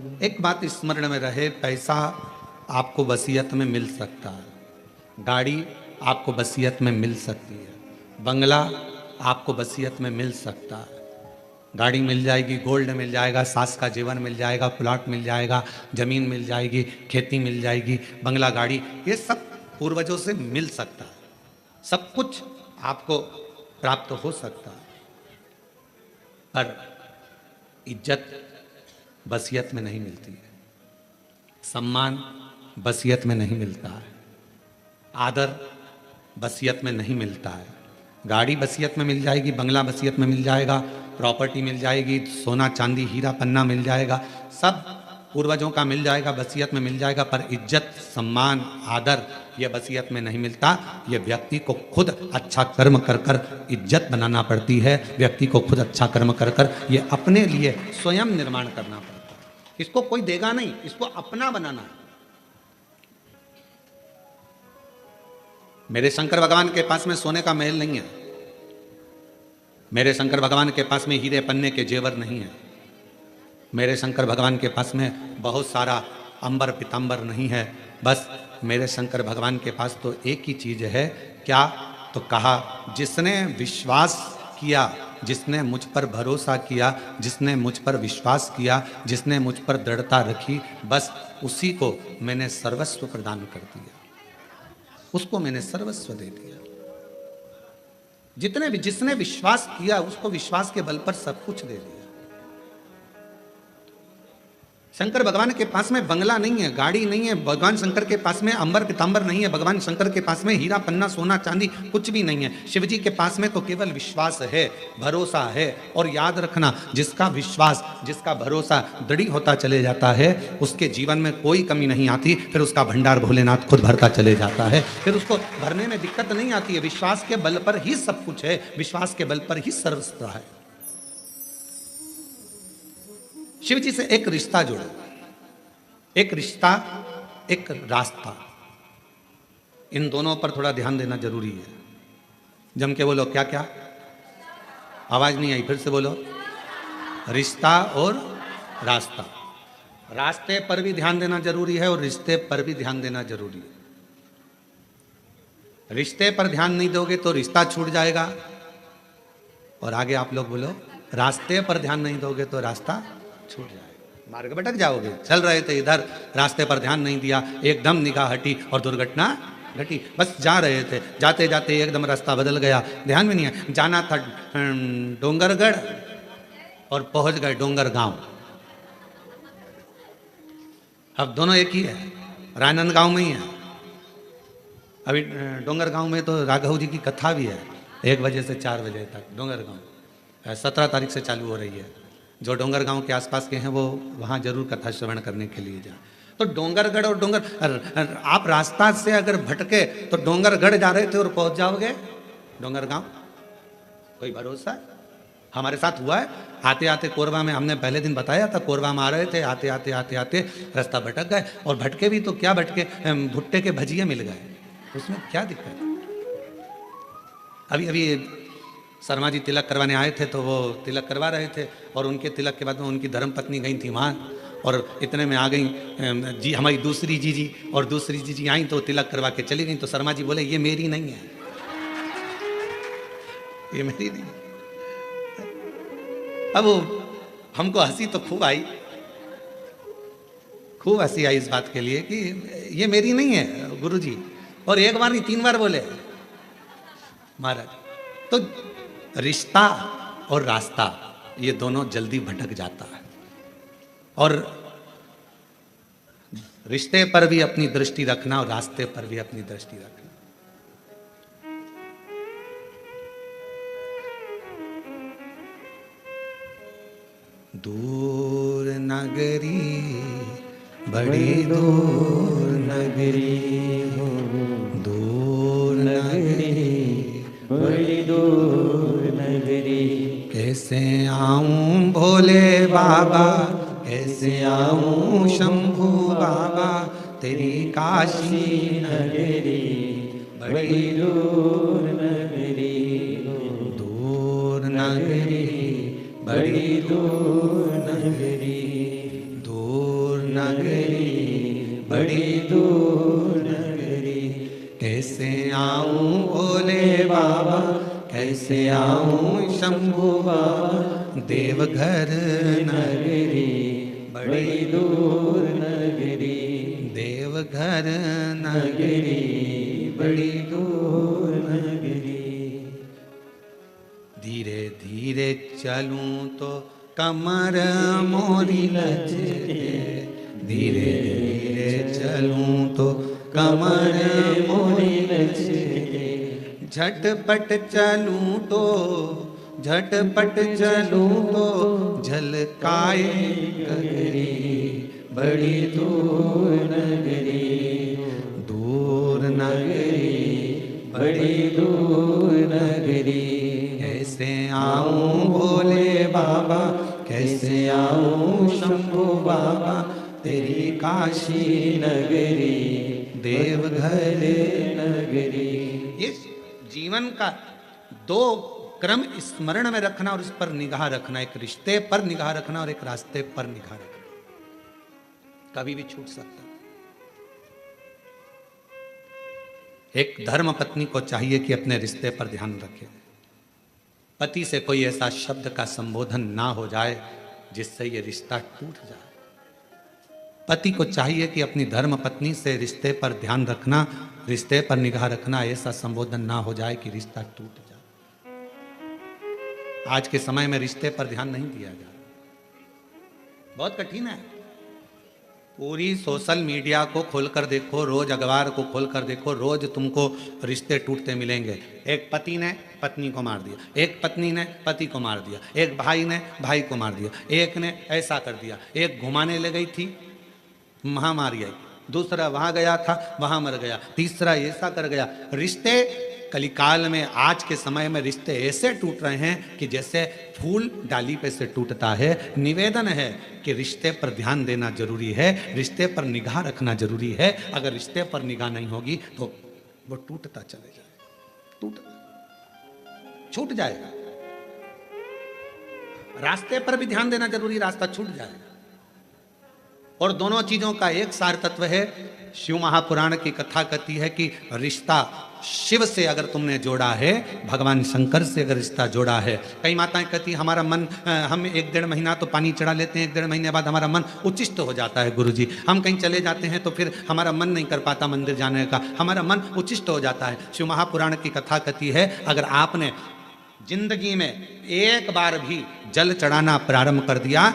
एक बात स्मरण में रहे, पैसा आपको वसीयत में मिल सकता है, गाड़ी आपको वसीयत में मिल सकती है, बंगला आपको वसीयत में मिल सकता है, गाड़ी मिल जाएगी, गोल्ड मिल जाएगा, सास का जीवन मिल जाएगा, प्लॉट मिल जाएगा, जमीन मिल जाएगी, खेती मिल जाएगी, बंगला, गाड़ी, ये सब पूर्वजों से मिल सकता है, सब कुछ आपको प्राप्त हो सकता है, पर इज्जत वसीयत में नहीं मिलती है, सम्मान वसीयत में नहीं मिलता है, आदर वसीयत में नहीं मिलता है। गाड़ी वसीयत में मिल जाएगी, बंगला वसीयत में मिल जाएगा, प्रॉपर्टी मिल जाएगी, सोना चांदी हीरा पन्ना मिल जाएगा, सब पूर्वजों का मिल जाएगा, वसीयत में मिल जाएगा, पर इज्जत सम्मान आदर यह वसीयत में नहीं मिलता। यह व्यक्ति को खुद अच्छा कर्म कर कर इज्जत बनाना पड़ती है, व्यक्ति को खुद अच्छा कर्म कर कर यह अपने लिए स्वयं निर्माण करना पड़ता है। इसको कोई देगा नहीं, इसको अपना बनाना है। मेरे शंकर भगवान के पास में सोने का महल नहीं है, मेरे शंकर भगवान के पास में हीरे पन्ने के जेवर नहीं है, मेरे शंकर भगवान के पास में बहुत सारा अंबर पीतांबर नहीं है, बस मेरे शंकर भगवान के पास तो एक ही चीज़ है, क्या तो कहा, जिसने विश्वास किया, जिसने मुझ पर भरोसा किया, जिसने मुझ पर विश्वास किया, जिसने मुझ पर दृढ़ता रखी, बस उसी को मैंने सर्वस्व प्रदान कर दिया, उसको मैंने सर्वस्व दे दिया। जिसने विश्वास किया उसको विश्वास के बल पर सब कुछ दे दिया। शंकर भगवान के पास में बंगला नहीं है, गाड़ी नहीं है, भगवान शंकर के पास में अंबर पीतांबर नहीं है, भगवान शंकर के पास में हीरा पन्ना सोना चांदी कुछ भी नहीं है। शिव जी के पास में तो केवल विश्वास है, भरोसा है। और याद रखना, जिसका विश्वास जिसका भरोसा दृढ़ होता चले जाता है, उसके जीवन में कोई कमी नहीं आती, फिर उसका भंडार भोलेनाथ खुद भरता चले जाता है, फिर उसको भरने में दिक्कत नहीं आती है। विश्वास के बल पर ही सब कुछ है, विश्वास के बल पर ही सर्वस्व है। शिव जी से एक रिश्ता जोड़ो, एक रिश्ता एक रास्ता, इन दोनों पर थोड़ा ध्यान देना जरूरी है। जम के बोलो, क्या क्या, आवाज नहीं आई, फिर से बोलो, रिश्ता और रास्ता। रास्ते पर भी ध्यान देना जरूरी है और रिश्ते पर भी ध्यान देना जरूरी है। रिश्ते पर ध्यान नहीं दोगे तो रिश्ता छूट जाएगा, और आगे आप लोग बोलो, रास्ते पर ध्यान नहीं दोगे तो रास्ता छूट जाएगा, मार्ग भटक जाओगे। चल रहे थे इधर, रास्ते पर ध्यान नहीं दिया, एकदम निगाह हटी और दुर्घटना घटी। बस जा रहे थे, जाते जाते एकदम रास्ता बदल गया, ध्यान में नहीं है। जाना था डोंगरगढ़ और पहुंच गए डोंगर गांव। अब दोनों एक ही है, राजनांदगांव में ही है। अभी डोंगर गांव में तो राघव जी की कथा भी है, 1 बजे से 4 बजे तक डोंगर गांव 17 तारीख से चालू हो रही है। जो डोंगर गांव के आसपास के हैं वो वहाँ जरूर कथा श्रवण करने के लिए जाए। तो डोंगरगढ़ और आप रास्ता से अगर भटके तो डोंगरगढ़ जा रहे थे और पहुंच जाओगे डोंगर गांव, कोई भरोसा? हमारे साथ हुआ है। आते आते कोरबा में, हमने पहले दिन बताया था, कोरबा में आ रहे थे, आते आते आते आते रास्ता भटक गए। और भटके भी तो क्या भटके, भुट्टे के भजिए मिल गए, उसमें क्या दिक्कत? अभी अभी शर्मा जी तिलक करवाने आए थे, तो वो तिलक करवा रहे थे, और उनके तिलक के बाद में उनकी धर्मपत्नी गई थी वहाँ, और इतने में आ गई जी हमारी दूसरी जीजी, और दूसरी जीजी आई तो तिलक करवा के चली गई। तो शर्मा जी बोले, ये मेरी नहीं है, ये मेरी नहीं। अब हमको हंसी तो खूब आई, खूब हंसी आई इस बात के लिए कि ये मेरी नहीं है गुरुजी। और एक बार नहीं 3 बार बोले महाराज। तो रिश्ता और रास्ता ये दोनों जल्दी भटक जाता है, और रिश्ते पर भी अपनी दृष्टि रखना और रास्ते पर भी अपनी दृष्टि रखना। दूर नगरी, बड़ी दूर नगरी, दूर नगरी, बड़ी दूर नगरी, कैसे आऊं भोले बाबा, कैसे आऊं शंभू बाबा, तेरी काशी नगरी, बड़ी दूर नगरी, दूर नगरी, बड़ी दूर नगरी, दूर नगरी, बड़ी दूर नगरी। कैसे आऊं भोले बाबा, कैसे आऊं शंभू बाबा, देवघर नगरी, बड़ी दूर नगरी, देवघर नगरी, बड़ी दूर नगरी। धीरे धीरे चलूं तो कमर मोरी लचके, धीरे धीरे चलूं तो कमर मोरी लचके। झटपट चलूं तो, झटपट चलूं तो झलकाए गगरी, बड़ी दूर नगरी, दूर नगरी, बड़ी दूर नगरी। कैसे आऊं भोले बाबा, कैसे आऊं शंभू बाबा, तेरी काशी नगरी, देवघर नगरी। इस जीवन का दो क्रम स्मरण में रखना और इस पर निगाह रखना, एक रिश्ते पर निगाह रखना और एक रास्ते पर निगाह रखना, कभी भी छूट सकता। एक धर्म पत्नी को चाहिए कि अपने रिश्ते पर ध्यान रखे, पति से कोई ऐसा शब्द का संबोधन ना हो जाए जिससे ये रिश्ता टूट जाए। पति को चाहिए कि अपनी धर्म पत्नी से रिश्ते पर ध्यान रखना, रिश्ते पर निगाह रखना, ऐसा संबोधन ना हो जाए कि रिश्ता टूट जाए। आज के समय में रिश्ते पर ध्यान नहीं दिया जा रहा, बहुत कठिन है। पूरी सोशल मीडिया को खोलकर देखो, रोज अखबार को खोलकर देखो, रोज तुमको रिश्ते टूटते मिलेंगे। एक पति ने पत्नी को मार दिया, एक पत्नी ने पति को मार दिया, एक भाई ने भाई को मार दिया, एक ने ऐसा कर दिया, एक घुमाने ले गई थी महामारी आई, दूसरा वहां गया था वहां मर गया, तीसरा ऐसा कर गया। रिश्ते कलिकाल में, आज के समय में रिश्ते ऐसे टूट रहे हैं कि जैसे फूल डाली पे से टूटता है। निवेदन है कि रिश्ते पर ध्यान देना जरूरी है, रिश्ते पर निगाह रखना जरूरी है। अगर रिश्ते पर निगाह नहीं होगी तो वो टूटता चले जाएगा, छूट जाएगा। रास्ते पर भी ध्यान देना जरूरी, रास्ता छूट जाएगा। और दोनों चीजों का एक सार तत्व है। शिव महापुराण की कथा कहती है कि रिश्ता शिव से अगर तुमने जोड़ा है, भगवान शंकर से अगर रिश्ता जोड़ा है। कई माताएं कहती है हमारा मन, हम 1-1.5 महीना तो पानी चढ़ा लेते हैं, 1-1.5 महीने बाद हमारा मन उच्चिष्ट हो जाता है गुरुजी। हम कहीं चले जाते हैं तो फिर हमारा मन नहीं कर पाता मंदिर जाने का, हमारा मन उच्चिष्ट हो जाता है। शिव महापुराण की कथा कहती है अगर आपने जिंदगी में एक बार भी जल चढ़ाना प्रारंभ कर दिया,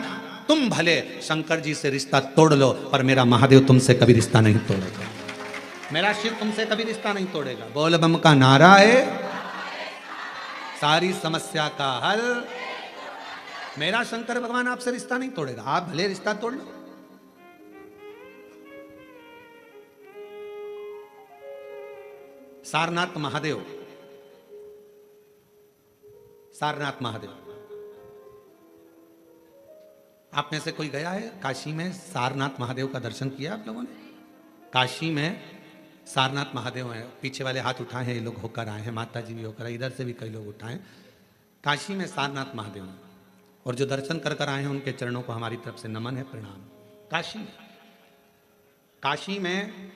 तुम भले शंकर जी से रिश्ता तोड़ लो पर मेरा महादेव तुमसे कभी रिश्ता नहीं तोड़ेगा, मेरा शिव तुमसे कभी रिश्ता नहीं तोड़ेगा। बोल बम का नारा है, सारी समस्या का हल, मेरा शंकर भगवान आपसे रिश्ता नहीं तोड़ेगा, आप भले रिश्ता तोड़ लो। सारनाथ महादेव, सारनाथ महादेव, आप में से कोई गया है काशी में? सारनाथ महादेव का दर्शन किया आप लोगों ने? काशी में सारनाथ महादेव हैं, पीछे वाले हाथ उठाए हैं, ये लोग होकर आए हैं, माता जी भी होकर आए, इधर से भी कई लोग उठाए। काशी में सारनाथ महादेव हैं और जो दर्शन कर कर आए हैं उनके चरणों को हमारी तरफ से नमन है, प्रणाम। काशी में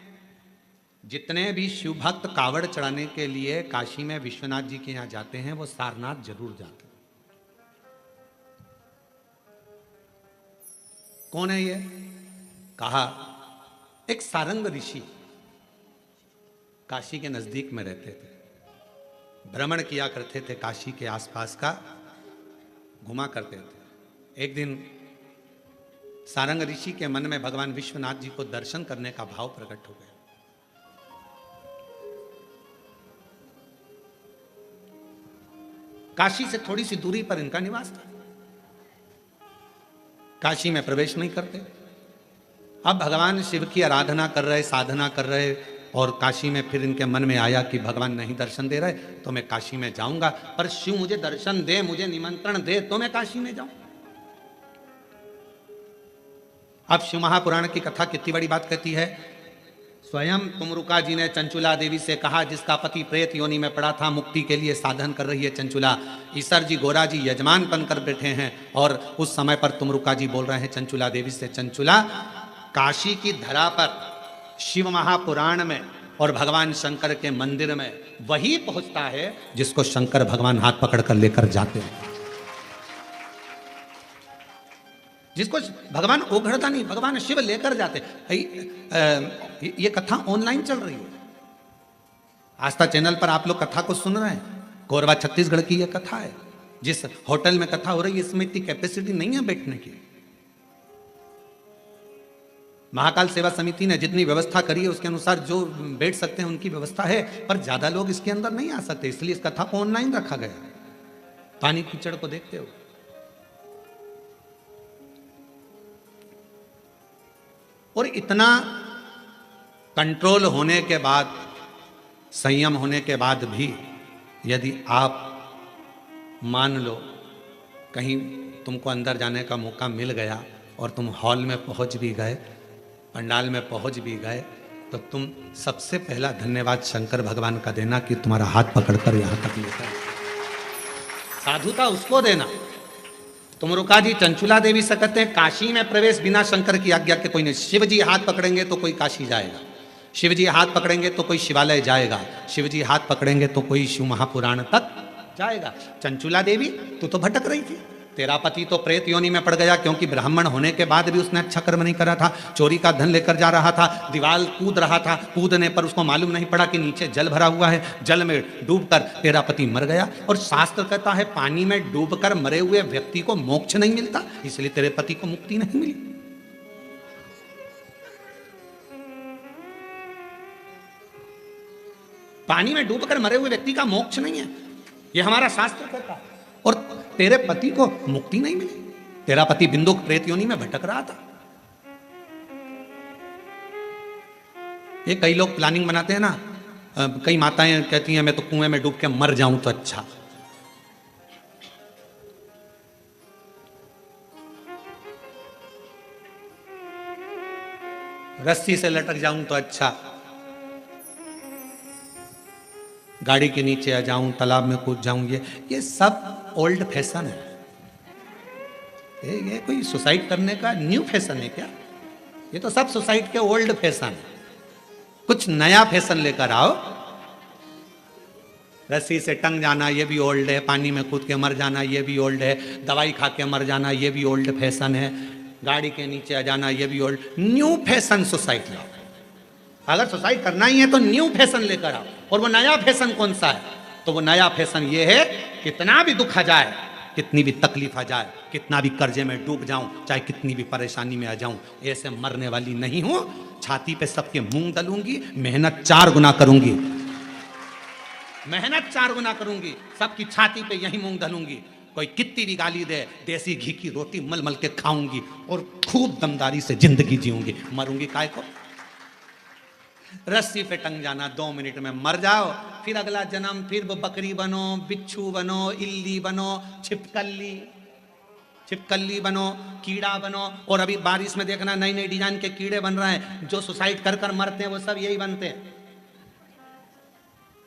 जितने भी शिव भक्त कावड़ चढ़ाने के लिए काशी में विश्वनाथ जी के यहाँ जाते हैं वो सारनाथ जरूर जाते हैं। कौन है ये? कहा एक सारंग ऋषि काशी के नजदीक में रहते थे, भ्रमण किया करते थे, काशी के आसपास का घुमा करते थे। एक दिन सारंग ऋषि के मन में भगवान विश्वनाथ जी को दर्शन करने का भाव प्रकट हो गया। काशी से थोड़ी सी दूरी पर इनका निवास था, काशी में प्रवेश नहीं करते। अब भगवान शिव की आराधना कर रहे, साधना कर रहे, और काशी में फिर इनके मन में आया कि भगवान नहीं दर्शन दे रहे तो मैं काशी में जाऊंगा, पर शिव मुझे दर्शन दे, मुझे निमंत्रण दे तो मैं काशी में जाऊं। अब शिव महापुराण की कथा कितनी बड़ी बात कहती है। स्वयं तुमरुका जी ने चंचुला देवी से कहा, जिसका पति प्रेत योनि में पड़ा था, मुक्ति के लिए साधन कर रही है चंचुला, ईसर जी गोरा जी यजमान बनकर बैठे हैं, और उस समय पर तुमरुका जी बोल रहे हैं चंचुला देवी से, चंचुला काशी की धरा पर शिव महापुराण में और भगवान शंकर के मंदिर में वही पहुंचता है जिसको शंकर भगवान हाथ पकड़कर लेकर जाते हैं, जिसको भगवान ओघड़ता नहीं, भगवान शिव लेकर जाते। ये कथा ऑनलाइन चल रही है, आस्था चैनल पर आप लोग कथा को सुन रहे हैं। कोरबा छत्तीसगढ़ की यह कथा है। जिस होटल में कथा हो रही है इसमें इतनी कैपेसिटी नहीं है बैठने की। महाकाल सेवा समिति ने जितनी व्यवस्था करी है उसके अनुसार जो बैठ सकते हैं उनकी व्यवस्था है, पर ज्यादा लोग इसके अंदर नहीं आ सकते, इसलिए इस कथा को ऑनलाइन रखा गया है, पानी कीचड़ को देखते हो। और इतना कंट्रोल होने के बाद, संयम होने के बाद भी यदि आप मान लो कहीं तुमको अंदर जाने का मौका मिल गया और तुम हॉल में पहुंच भी गए, पंडाल में पहुंच भी गए, तो तुम सबसे पहला धन्यवाद शंकर भगवान का देना कि तुम्हारा हाथ पकड़कर यहां तक लेकर। साधुता उसको देना। तुम रुका जी चंचुला देवी से कहते हैं काशी में प्रवेश बिना शंकर की आज्ञा के कोई नहीं। शिव जी हाथ पकड़ेंगे तो कोई काशी जाएगा, शिव जी हाथ पकड़ेंगे तो कोई शिवालय जाएगा, शिव जी हाथ पकड़ेंगे तो कोई शिव महापुराण तक जाएगा। चंचुला देवी तू तो भटक रही थी, तेरा पति तो प्रेत योनि में पड़ गया, क्योंकि ब्राह्मण होने के बाद भी उसने अच्छा कर्म नहीं करा था, चोरी का धन लेकर जा रहा था, दीवार कूद रहा था, कूदने पर उसको मालूम नहीं पड़ा कि नीचे जल भरा हुआ है, जल में डूबकर तेरा पति मर गया। और शास्त्र कहता है पानी में डूबकर मरे हुए व्यक्ति को मोक्ष नहीं मिलता, इसलिए तेरे पति को मुक्ति नहीं मिली। पानी में डूबकर मरे हुए व्यक्ति का मोक्ष नहीं है, यह हमारा शास्त्र कहता है। और तेरे पति को मुक्ति नहीं मिली, तेरा पति बिंदु प्रेत योनि में भटक रहा था। ये कई लोग प्लानिंग बनाते हैं ना, कई माताएं कहती हैं मैं तो कुएं में डूब के मर जाऊं तो अच्छा। रस्सी से लटक जाऊं तो अच्छा, गाड़ी के नीचे आ जाऊं, तालाब में कूद जाऊं, ये सब ओल्ड फैशन है। ये कोई सुसाइड करने का न्यू फैशन है क्या? ये तो सब सुसाइड के ओल्ड फैशन है। कुछ नया फैशन लेकर आओ। रस्सी से टंग जाना ये भी ओल्ड है, पानी में कूद के मर जाना ये भी ओल्ड है, दवाई खा के मर जाना ये भी ओल्ड फैशन है, गाड़ी के नीचे आ जाना ये भी ओल्ड। न्यू फैशन सुसाइड लाओ। अगर सुसाइड करना ही है तो न्यू फैशन लेकर आओ। और वो नया फैशन कौन सा है? तो वो नया फैशन ये है, कितना भी दुख आ जाए, कितनी भी तकलीफ आ जाए, कितना भी कर्जे में डूब जाऊं, चाहे कितनी भी परेशानी में आ जाऊं, ऐसे मरने वाली नहीं हूं। छाती पे सबके मूंग दलूंगी, मेहनत 4 गुना करूंगी, मेहनत 4 गुना करूंगी, सबकी छाती पे यही मूंग दलूंगी। कोई कितनी भी गाली दे, देसी घी की रोटी मल मल के खाऊंगी और खूब दमदारी से जिंदगी जीऊंगी। मरूंगी काय को? रस्सी पे टंग जाना, 2 मिनट में मर जाओ, फिर अगला जन्म फिर वो बकरी बनो, बिच्छू बनो, इल्ली बनो, छिपकली बनो, कीड़ा बनो। और अभी बारिश में देखना नई नई डिजाइन के कीड़े बन रहे हैं, जो सुसाइड कर कर मरते हैं वो सब यही बनते हैं।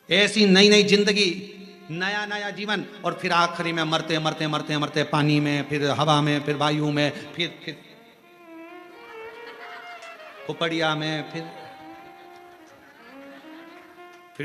ऐसी नई नई जिंदगी, नया नया जीवन, और फिर आखिरी में मरते मरते मरते मरते पानी में, फिर हवा में, फिर वायु में, फिर खोपड़िया में, फिर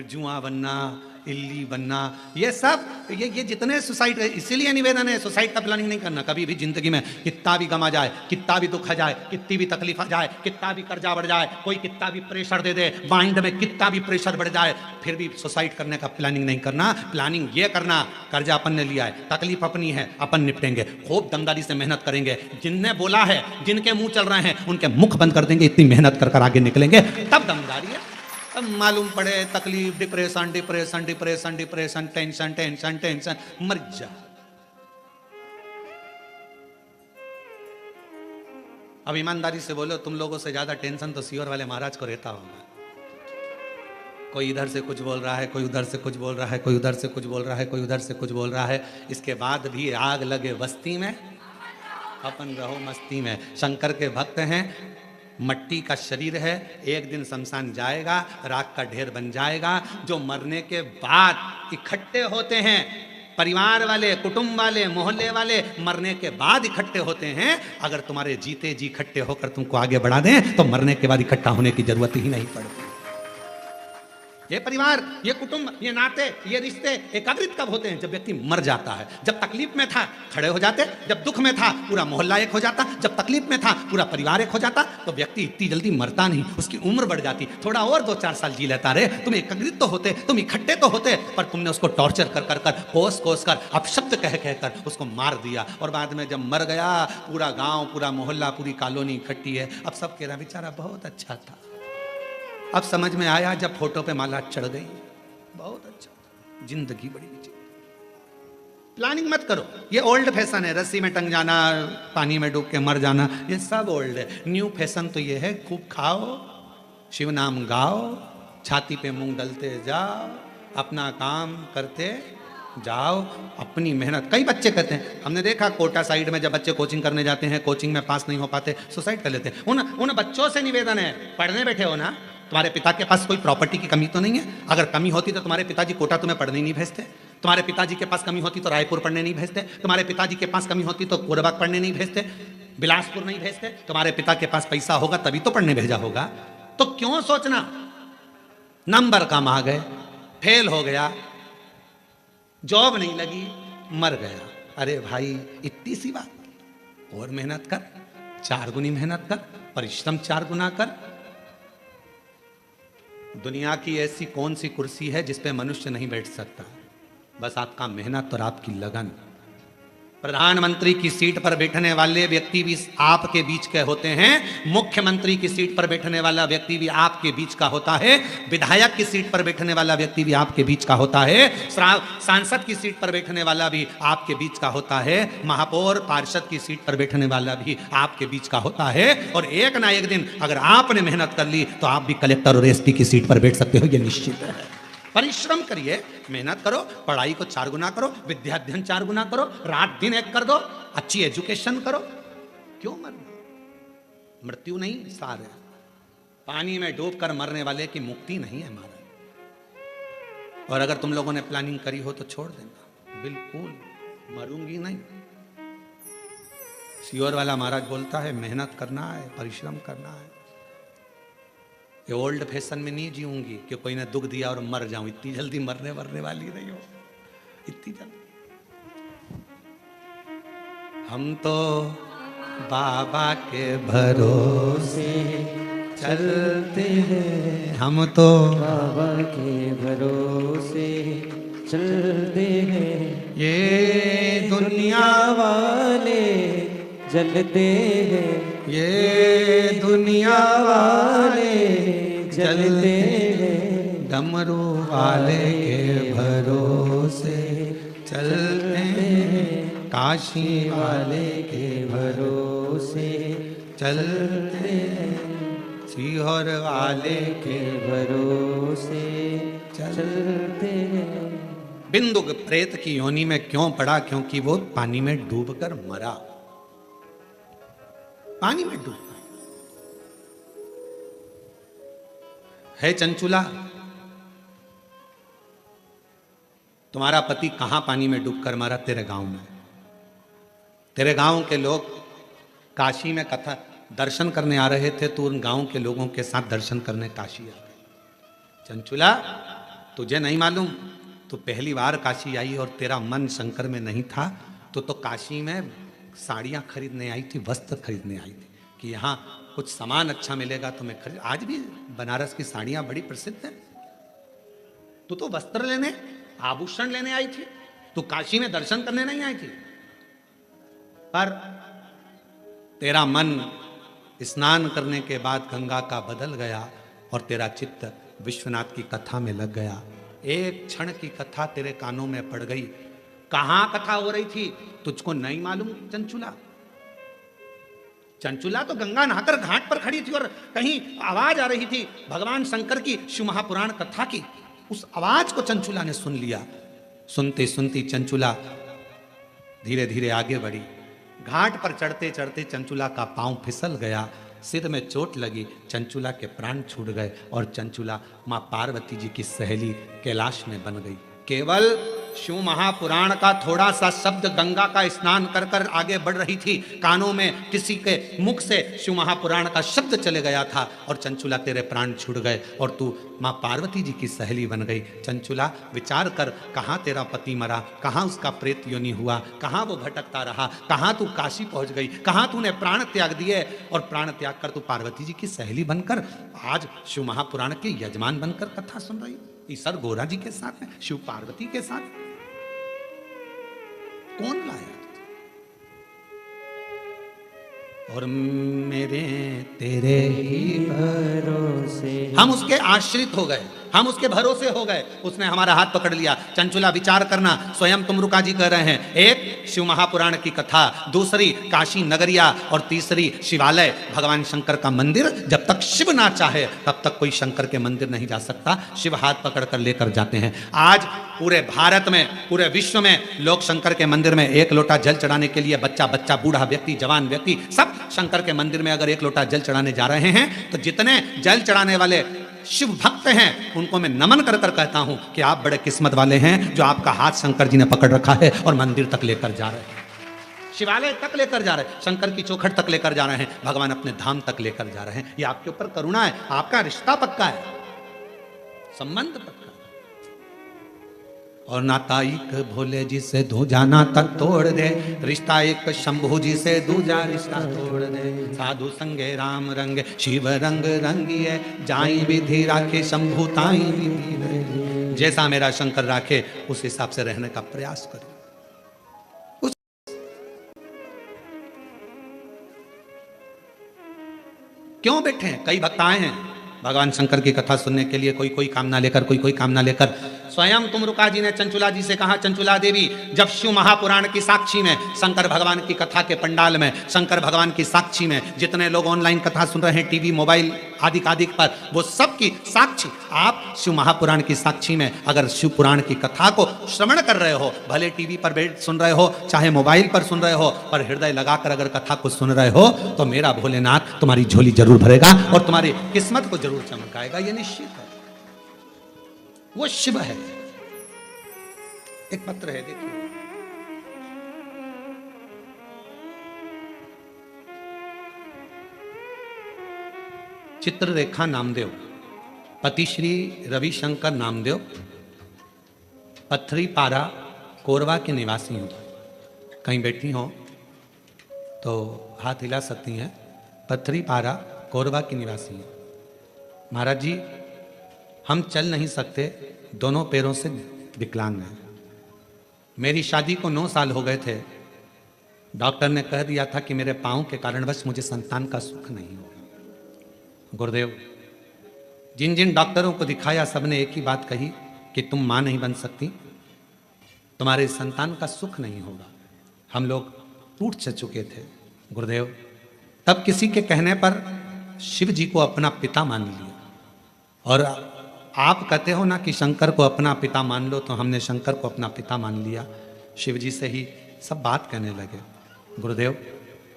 जुआ बनना, इल्ली बनना। ये सब ये जितने सुसाइड है, इसीलिए निवेदन है सुसाइड का प्लानिंग नहीं करना कभी भी जिंदगी में। कितना भी गम आ जाए, कितना भी दुख आ जाए, कितनी भी तकलीफ आ जाए, कितना भी कर्जा बढ़ जाए, कोई कितना भी प्रेशर दे दे, माइंड में कितना भी प्रेशर बढ़ जाए, फिर भी सुसाइड करने का प्लानिंग नहीं करना। प्लानिंग ये करना, कर्जा अपन ने लिया है, तकलीफ अपनी है, अपन निपटेंगे, खूब दमदारी से मेहनत करेंगे। जिनने बोला है, जिनके मुंह चल रहे हैं, उनके मुख बंद कर देंगे, इतनी मेहनत कर कर आगे निकलेंगे, तब दमदारी है। अब मालूम पड़े तकलीफ, depression depression depression depression, tension tension tension, मर जा। अब ईमानदारी से बोलो, तुम लोगों से ज्यादा टेंशन तो सीवर वाले महाराज को रहता होगा। कोई इधर से कुछ बोल रहा है, कोई उधर से कुछ बोल रहा है, कोई उधर से कुछ बोल रहा है, कोई उधर से कुछ बोल रहा है। इसके बाद भी आग लगे बस्ती में, अपन रहो मस्ती में। शंकर के भक्त हैं, मट्टी का शरीर है, एक दिन शमशान जाएगा, राख का ढेर बन जाएगा। जो मरने के बाद इकट्ठे होते हैं परिवार वाले, कुटुंब वाले, मोहल्ले वाले मरने के बाद इकट्ठे होते हैं। अगर तुम्हारे जीते जी इकट्ठे होकर तुमको आगे बढ़ा दें तो मरने के बाद इकट्ठा होने की जरूरत ही नहीं पड़ती। ये परिवार, ये कुटुंब, ये नाते, ये रिश्ते एकाग्रित कब होते हैं? जब व्यक्ति मर जाता है। जब तकलीफ में था खड़े हो जाते, जब दुख में था पूरा मोहल्ला एक हो जाता, जब तकलीफ में था पूरा परिवार एक हो जाता। तो व्यक्ति इतनी जल्दी मरता नहीं, उसकी उम्र बढ़ जाती, थोड़ा और 2-4 साल जी लेता। रे तुम एकाग्रित तो होते, तुम इकट्ठे तो होते, पर तुमने उसको टॉर्चर कर कर कर, कोस कोस कर, अपशब्द कह कह कर उसको मार दिया। और बाद में जब मर गया, पूरा गांव, पूरा मोहल्ला, पूरी कॉलोनी इकट्ठी है। अब सब कह रहा बेचारा बहुत अच्छा था। अब समझ में आया जब फोटो पे माला चढ़ गई, बहुत अच्छा, जिंदगी बड़ी अच्छी। प्लानिंग मत करो, ये ओल्ड फैशन है। रस्सी में टंग जाना, पानी में डूब के मर जाना, ये सब ओल्ड है। न्यू फैशन तो ये है, खूब खाओ, शिव नाम गाओ, छाती पे मूंग डलते जाओ, अपना काम करते जाओ, अपनी मेहनत। कई बच्चे कहते हैं, हमने देखा कोटा साइड में जब बच्चे कोचिंग करने जाते हैं, कोचिंग में पास नहीं हो पाते, सुसाइड कर लेते हैं। उन बच्चों से निवेदन है, पढ़ने बैठे हो ना, तुम्हारे पिता के पास कोई प्रॉपर्टी की कमी तो नहीं है? अगर कमी होती तो तुम्हारे पिताजी कोटा तुम्हें पढ़ने नहीं भेजते। तुम्हारे पिताजी के पास कमी होती तो रायपुर पढ़ने नहीं भेजते। तुम्हारे पिताजी के पास कमी होती तो कोरबा पढ़ने नहीं भेजते, बिलासपुर नहीं भेजते। तुम्हारे पिता के पास पैसा होगा तभी तो पढ़ने भेजा होगा। तो क्यों सोचना नंबर कम आ गए, फेल हो गया, जॉब नहीं लगी, मर गया। अरे भाई इतनी सी बात, और मेहनत कर, 4 गुनी मेहनत कर, परिश्रम 4 गुना कर। दुनिया की ऐसी कौन सी कुर्सी है जिस पे मनुष्य नहीं बैठ सकता? बस आपका मेहनत और आपकी लगन। प्रधानमंत्री की सीट पर बैठने वाले व्यक्ति भी आपके बीच के होते हैं, मुख्यमंत्री की सीट पर बैठने वाला व्यक्ति भी आपके बीच का होता है, विधायक की सीट पर बैठने वाला व्यक्ति भी आपके बीच का होता है, सांसद की सीट पर बैठने वाला भी आपके बीच का होता है, महापौर पार्षद की सीट पर बैठने वाला भी आपके बीच का होता है। और एक ना एक दिन अगर आपने मेहनत कर ली तो आप भी कलेक्टर और एसपी की सीट पर बैठ सकते हो, ये निश्चित है। परिश्रम करिए, मेहनत करो, पढ़ाई को 4 गुना करो, विद्या अध्ययन 4 गुना करो, रात दिन एक कर दो, अच्छी एजुकेशन करो। क्यों मरना? मृत्यु नहीं सार है। पानी में डूब कर मरने वाले की मुक्ति नहीं है महाराज। और अगर तुम लोगों ने प्लानिंग करी हो तो छोड़ देना, बिल्कुल मरूंगी नहीं। सियोर वाला महाराज बोलता है मेहनत करना है, परिश्रम करना है। ये ओल्ड फैशन में नहीं जीऊंगी कि कोई ने दुख दिया और मर जाऊं। इतनी जल्दी मरने वाली नहीं हो, इतनी जल्दी। हम तो बाबा के भरोसे चलते हैं, हम तो बाबा के भरोसे चलते हैं। ये दुनिया वाले जलते हैं, ये दुनिया वाले जलते हैं। डमरू वाले के भरोसे चलते हैं, काशी वाले के भरोसे चलते हैं, सीहोर वाले के भरोसे चलते हैं। बिंदु प्रेत की योनि में क्यों पड़ा? क्योंकि वो पानी में डूबकर मरा, पानी में डूब है। चंचुला, तुम्हारा पति कहां पानी में डूबकर मरा? तेरे गांव में। तेरे गांव के लोग काशी में कथा दर्शन करने आ रहे थे, तो उन गांव के लोगों के साथ दर्शन करने काशी आ गए। चंचुला, तुझे नहीं मालूम, तू पहली बार काशी आई और तेरा मन शंकर में नहीं था, तो काशी में साड़ियां खरीदने आई थी, वस्त्र खरीदने आई थी कि यहाँ कुछ सामान अच्छा मिलेगा तो मैं खरीद। आज भी बनारस की साड़ियां बड़ी प्रसिद्ध हैं। तू तो वस्त्र लेने, आभूषण लेने आई थी, तू काशी में दर्शन करने नहीं आई थी। पर तेरा मन स्नान करने के बाद गंगा का बदल गया और तेरा चित्त विश्वनाथ की कथा में लग गया। एक क्षण की कथा तेरे कानों में पड़ गई। कहां कथा हो रही थी तुझको नहीं मालूम? चंचुला, चंचुला तो गंगा नहाकर घाट पर खड़ी थी और कहीं आवाज आ रही थी भगवान शंकर की शिव महापुराण कथा की। उस आवाज को चंचुला ने सुन लिया। सुनते सुनती चंचुला धीरे धीरे आगे बढ़ी। घाट पर चढ़ते चढ़ते चंचुला का पांव फिसल गया, सिर में चोट लगी, चंचुला के प्राण छूट गए और चंचुला मां पार्वती जी की सहेली कैलाश में बन गई। केवल शिव महापुराण का थोड़ा सा शब्द गंगा का स्नान कर कर आगे बढ़ रही थी, कानों में किसी के मुख से शिव महापुराण का शब्द चले गया था और चंचुला तेरे प्राण छूट गए और तू माँ पार्वती जी की सहेली बन गई। चंचुला विचार कर, कहाँ तेरा पति मरा, कहाँ उसका प्रेत योनि हुआ, कहाँ वो भटकता रहा, कहाँ तू काशी पहुंच गई, कहाँ तूने प्राण त्याग दिए और प्राण त्याग कर तू पार्वती जी की सहेली बनकर आज शिव महापुराण के यजमान बनकर कथा सुन रही। ईसर गोरा जी के साथ में, शिव पार्वती के साथ कौन लाया? और मेरे तेरे ही भरोसे हम उसके आश्रित हो गए, हम उसके भरोसे हो गए। उसने हमारा हाथ पकड़ लिया। चंचुला विचार करना, स्वयं तुमरुका जी कह रहे हैं, एक शिव महापुराण की कथा, दूसरी काशी नगरिया और तीसरी शिवालय, भगवान शंकर का मंदिर। जब तक शिव ना चाहे तब तक कोई शंकर के मंदिर नहीं जा सकता। शिव हाथ पकड़ कर लेकर जाते हैं। आज पूरे भारत में, पूरे विश्व में लोग शंकर के मंदिर में एक लोटा जल चढ़ाने के लिए, बच्चा बच्चा, बूढ़ा व्यक्ति, जवान व्यक्ति, सब शंकर के मंदिर में अगर एक लोटा जल चढ़ाने जा रहे हैं तो जितने जल चढ़ाने वाले शिव भक्त हैं उनको मैं नमन कर कर कहता हूं कि आप बड़े किस्मत वाले हैं जो आपका हाथ शंकर जी ने पकड़ रखा है और मंदिर तक लेकर जा रहे हैं, शिवालय तक लेकर जा रहे हैं, शंकर की चौखट तक लेकर जा रहे हैं, भगवान अपने धाम तक लेकर जा रहे हैं। ये आपके ऊपर करुणा है, आपका रिश्ता पक्का है, संबंध पक्का। और नाता एक भोले जी से दूजा नाता तोड़ दे, रिश्ता एक शंभू जी से दूजा रिश्ता तोड़ दे। साधु संगे राम रंग शिव रंग रंगिए, जाई विधि राखे शंभू ताई विधि रंगिए। जैसा मेरा शंकर राखे उस हिसाब से रहने का प्रयास करें। क्यों बैठे हैं? कई भक्त आए हैं भगवान शंकर की कथा सुनने के लिए, कोई कोई कामना लेकर, कोई कोई कामना लेकर। स्वयं तुमरुका जी ने चंचुला जी से कहा, चंचुला देवी, जब शिव महापुराण की साक्षी में, शंकर भगवान की कथा के पंडाल में, शंकर भगवान की साक्षी में, जितने लोग ऑनलाइन कथा सुन रहे हैं टीवी मोबाइल आदि आदि पर, वो सब की साक्षी, आप शिव महापुराण की साक्षी में अगर शिव पुराण की कथा को श्रवण कर रहे हो, भले टीवी पर बैठ सुन रहे हो चाहे मोबाइल पर सुन रहे हो, पर हृदय लगाकर अगर कथा को सुन रहे हो तो मेरा भोलेनाथ तुम्हारी झोली जरूर भरेगा और तुम्हारी किस्मत को जरूर चमकाएगा। ये निश्चित है, वो शिव है। एक पत्र है, देखिए, चित्ररेखा नामदेव, पति श्री रविशंकर नामदेव, पत्थरी पारा कोरवा के निवासी हूं। कहीं बैठी हो तो हाथ हिला सकती हैं। पत्थरी पारा कोरवा की निवासी हैं। महाराज जी, हम चल नहीं सकते, दोनों पैरों से विकलांग हैं। मेरी शादी को 9 साल हो गए थे। डॉक्टर ने कह दिया था कि मेरे पाँव के कारणवश मुझे संतान का सुख नहीं होगा। गुरुदेव, जिन जिन डॉक्टरों को दिखाया सबने एक ही बात कही कि तुम माँ नहीं बन सकती, तुम्हारे संतान का सुख नहीं होगा। हम लोग टूट चुके थे गुरुदेव। तब किसी के कहने पर शिव जी को अपना पिता मान लिया। और आप कहते हो ना कि शंकर को अपना पिता मान लो, तो हमने शंकर को अपना पिता मान लिया। शिव जी से ही सब बात कहने लगे। गुरुदेव,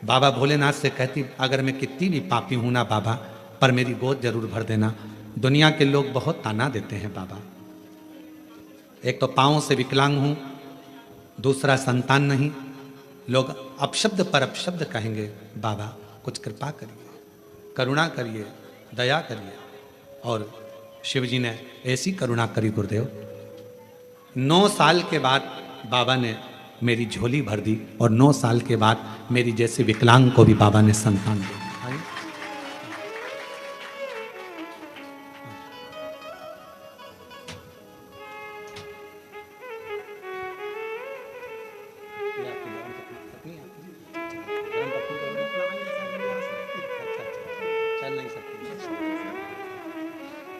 बाबा भोलेनाथ से कहती, अगर मैं कितनी भी पापी हूं ना बाबा, पर मेरी गोद जरूर भर देना। दुनिया के लोग बहुत ताना देते हैं बाबा, एक तो पाँव से विकलांग हूं, दूसरा संतान नहीं, लोग अपशब्द पर अपशब्द कहेंगे। बाबा कुछ कृपा करिए, करुणा करिए, दया करिए। और शिव जी ने ऐसी करुणा करी गुरुदेव, 9 साल के बाद बाबा ने मेरी झोली भर दी और 9 साल के बाद मेरी जैसे विकलांग को भी बाबा ने संतान दी।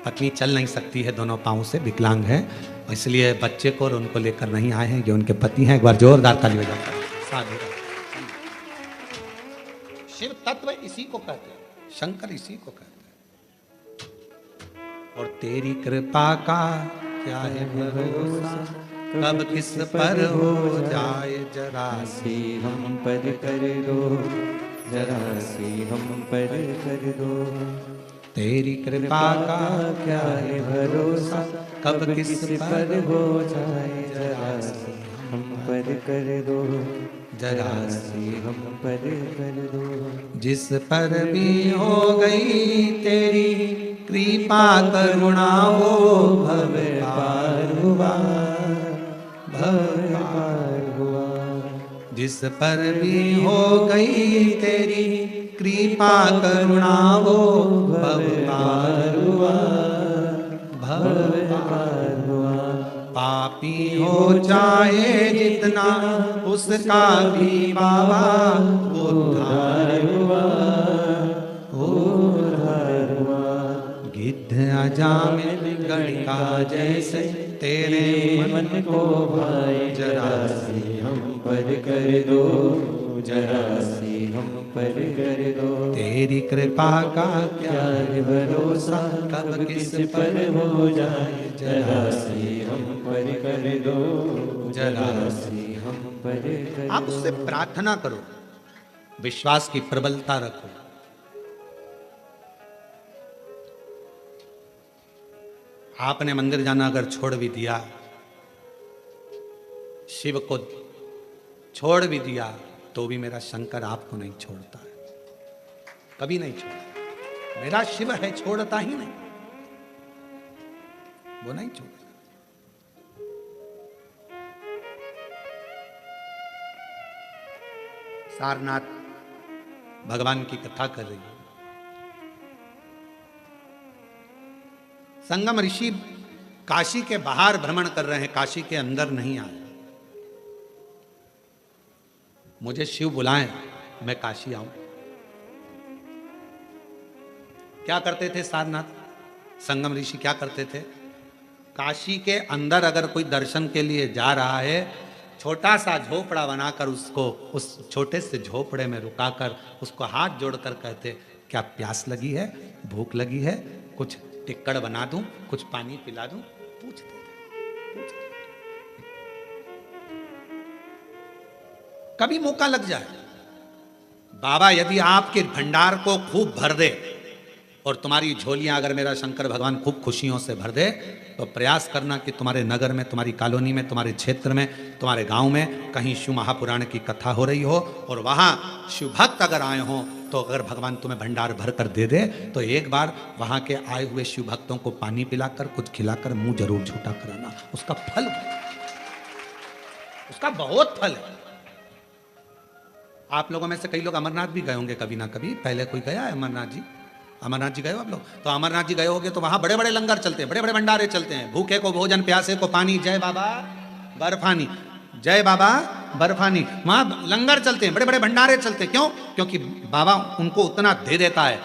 पत्नी चल नहीं सकती है, दोनों पाँव से विकलांग है, इसलिए बच्चे को और उनको लेकर नहीं आए हैं। जो उनके पति हैं, एक बार जोरदार ताली बजाकर साधु। शिव तत्व इसी को कहते हैं, शंकर इसी को कहते हैं। और तेरी कृपा का क्या है भरोसा, कब किस पर हो जाए जरा सी हम पर कर दो। जरा सी हम पर कर दो। तेरी कृपा का क्या है भरोसा, कब किस पर हो जाए, जरा सी हम पर कर दो। जरा सी हम पर कर दो। जिस पर भी हो गई तेरी कृपा करुणा वो भव पार हुआ, भव पार हुआ। जिस पर भी हो गई तेरी कृपा करुणा वो भव पार हुआ, भव पार हुआ। पापी हो चाहे जितना उसका भी बाबा उद्धार हुआ, उद्धार हुआ। गिद्ध अजामिल गणिका जैसे तेरे मन को भाए, जरा सी हम पर कर दो, जरा सी हम पर कर दो। तेरी कृपा का क्या है भरोसा, कब किस पर हो जाए, जरा सी हम पर कर दो, जरा सी हम पर कर आप उससे प्रार्थना करो, विश्वास की प्रबलता रखो। आपने मंदिर जाना अगर छोड़ भी दिया, शिव को छोड़ भी दिया, तो भी मेरा शंकर आपको नहीं छोड़ता है, कभी नहीं छोड़ता। मेरा शिव है, छोड़ता ही नहीं, वो नहीं छोड़ता। सारनाथ भगवान की कथा कर रही है। संगम ऋषि काशी के बाहर भ्रमण कर रहे हैं, काशी के अंदर नहीं आए। मुझे शिव बुलाएं, मैं काशी आऊं। क्या करते थे सारनाथ संगम ऋषि, क्या करते थे? काशी के अंदर अगर कोई दर्शन के लिए जा रहा है, छोटा सा झोपड़ा बनाकर उसको उस छोटे से झोपड़े में रुकाकर उसको हाथ जोड़कर कहते, क्या प्यास लगी है, भूख लगी है, कुछ टिक्कड़ बना दूं, कुछ पानी पिला दूं, पूछते थे। कभी मौका लग जाए, बाबा यदि आपके भंडार को खूब भर दे और तुम्हारी झोलियां अगर मेरा शंकर भगवान खूब खुशियों से भर दे, तो प्रयास करना कि तुम्हारे नगर में, तुम्हारी कॉलोनी में, तुम्हारे क्षेत्र में, तुम्हारे गांव में कहीं शिव महापुराण की कथा हो रही हो और वहां शिव भक्त अगर आए हों, तो अगर भगवान तुम्हें भंडार भर कर दे दे, तो एक बार वहां के आए हुए शिव भक्तों को पानी पिलाकर, कुछ खिलाकर मुंह जरूर झूठा कराना। उसका फल, उसका बहुत फल है। आप लोगों में से कई लोग अमरनाथ भी गए होंगे कभी ना कभी, पहले कोई गया है अमरनाथ जी? अमरनाथ जी गए हो आप लोग? तो अमरनाथ जी गए होगे तो वहां बड़े बड़े लंगर चलते हैं, बड़े बड़े भंडारे चलते हैं। भूखे को भोजन, प्यासे को पानी, जय बाबा बर्फानी, जय बाबा बर्फानी। वहां लंगर चलते हैं, बड़े बड़े भंडारे चलते हैं। क्यों? क्योंकि बाबा उनको उतना दे देता है,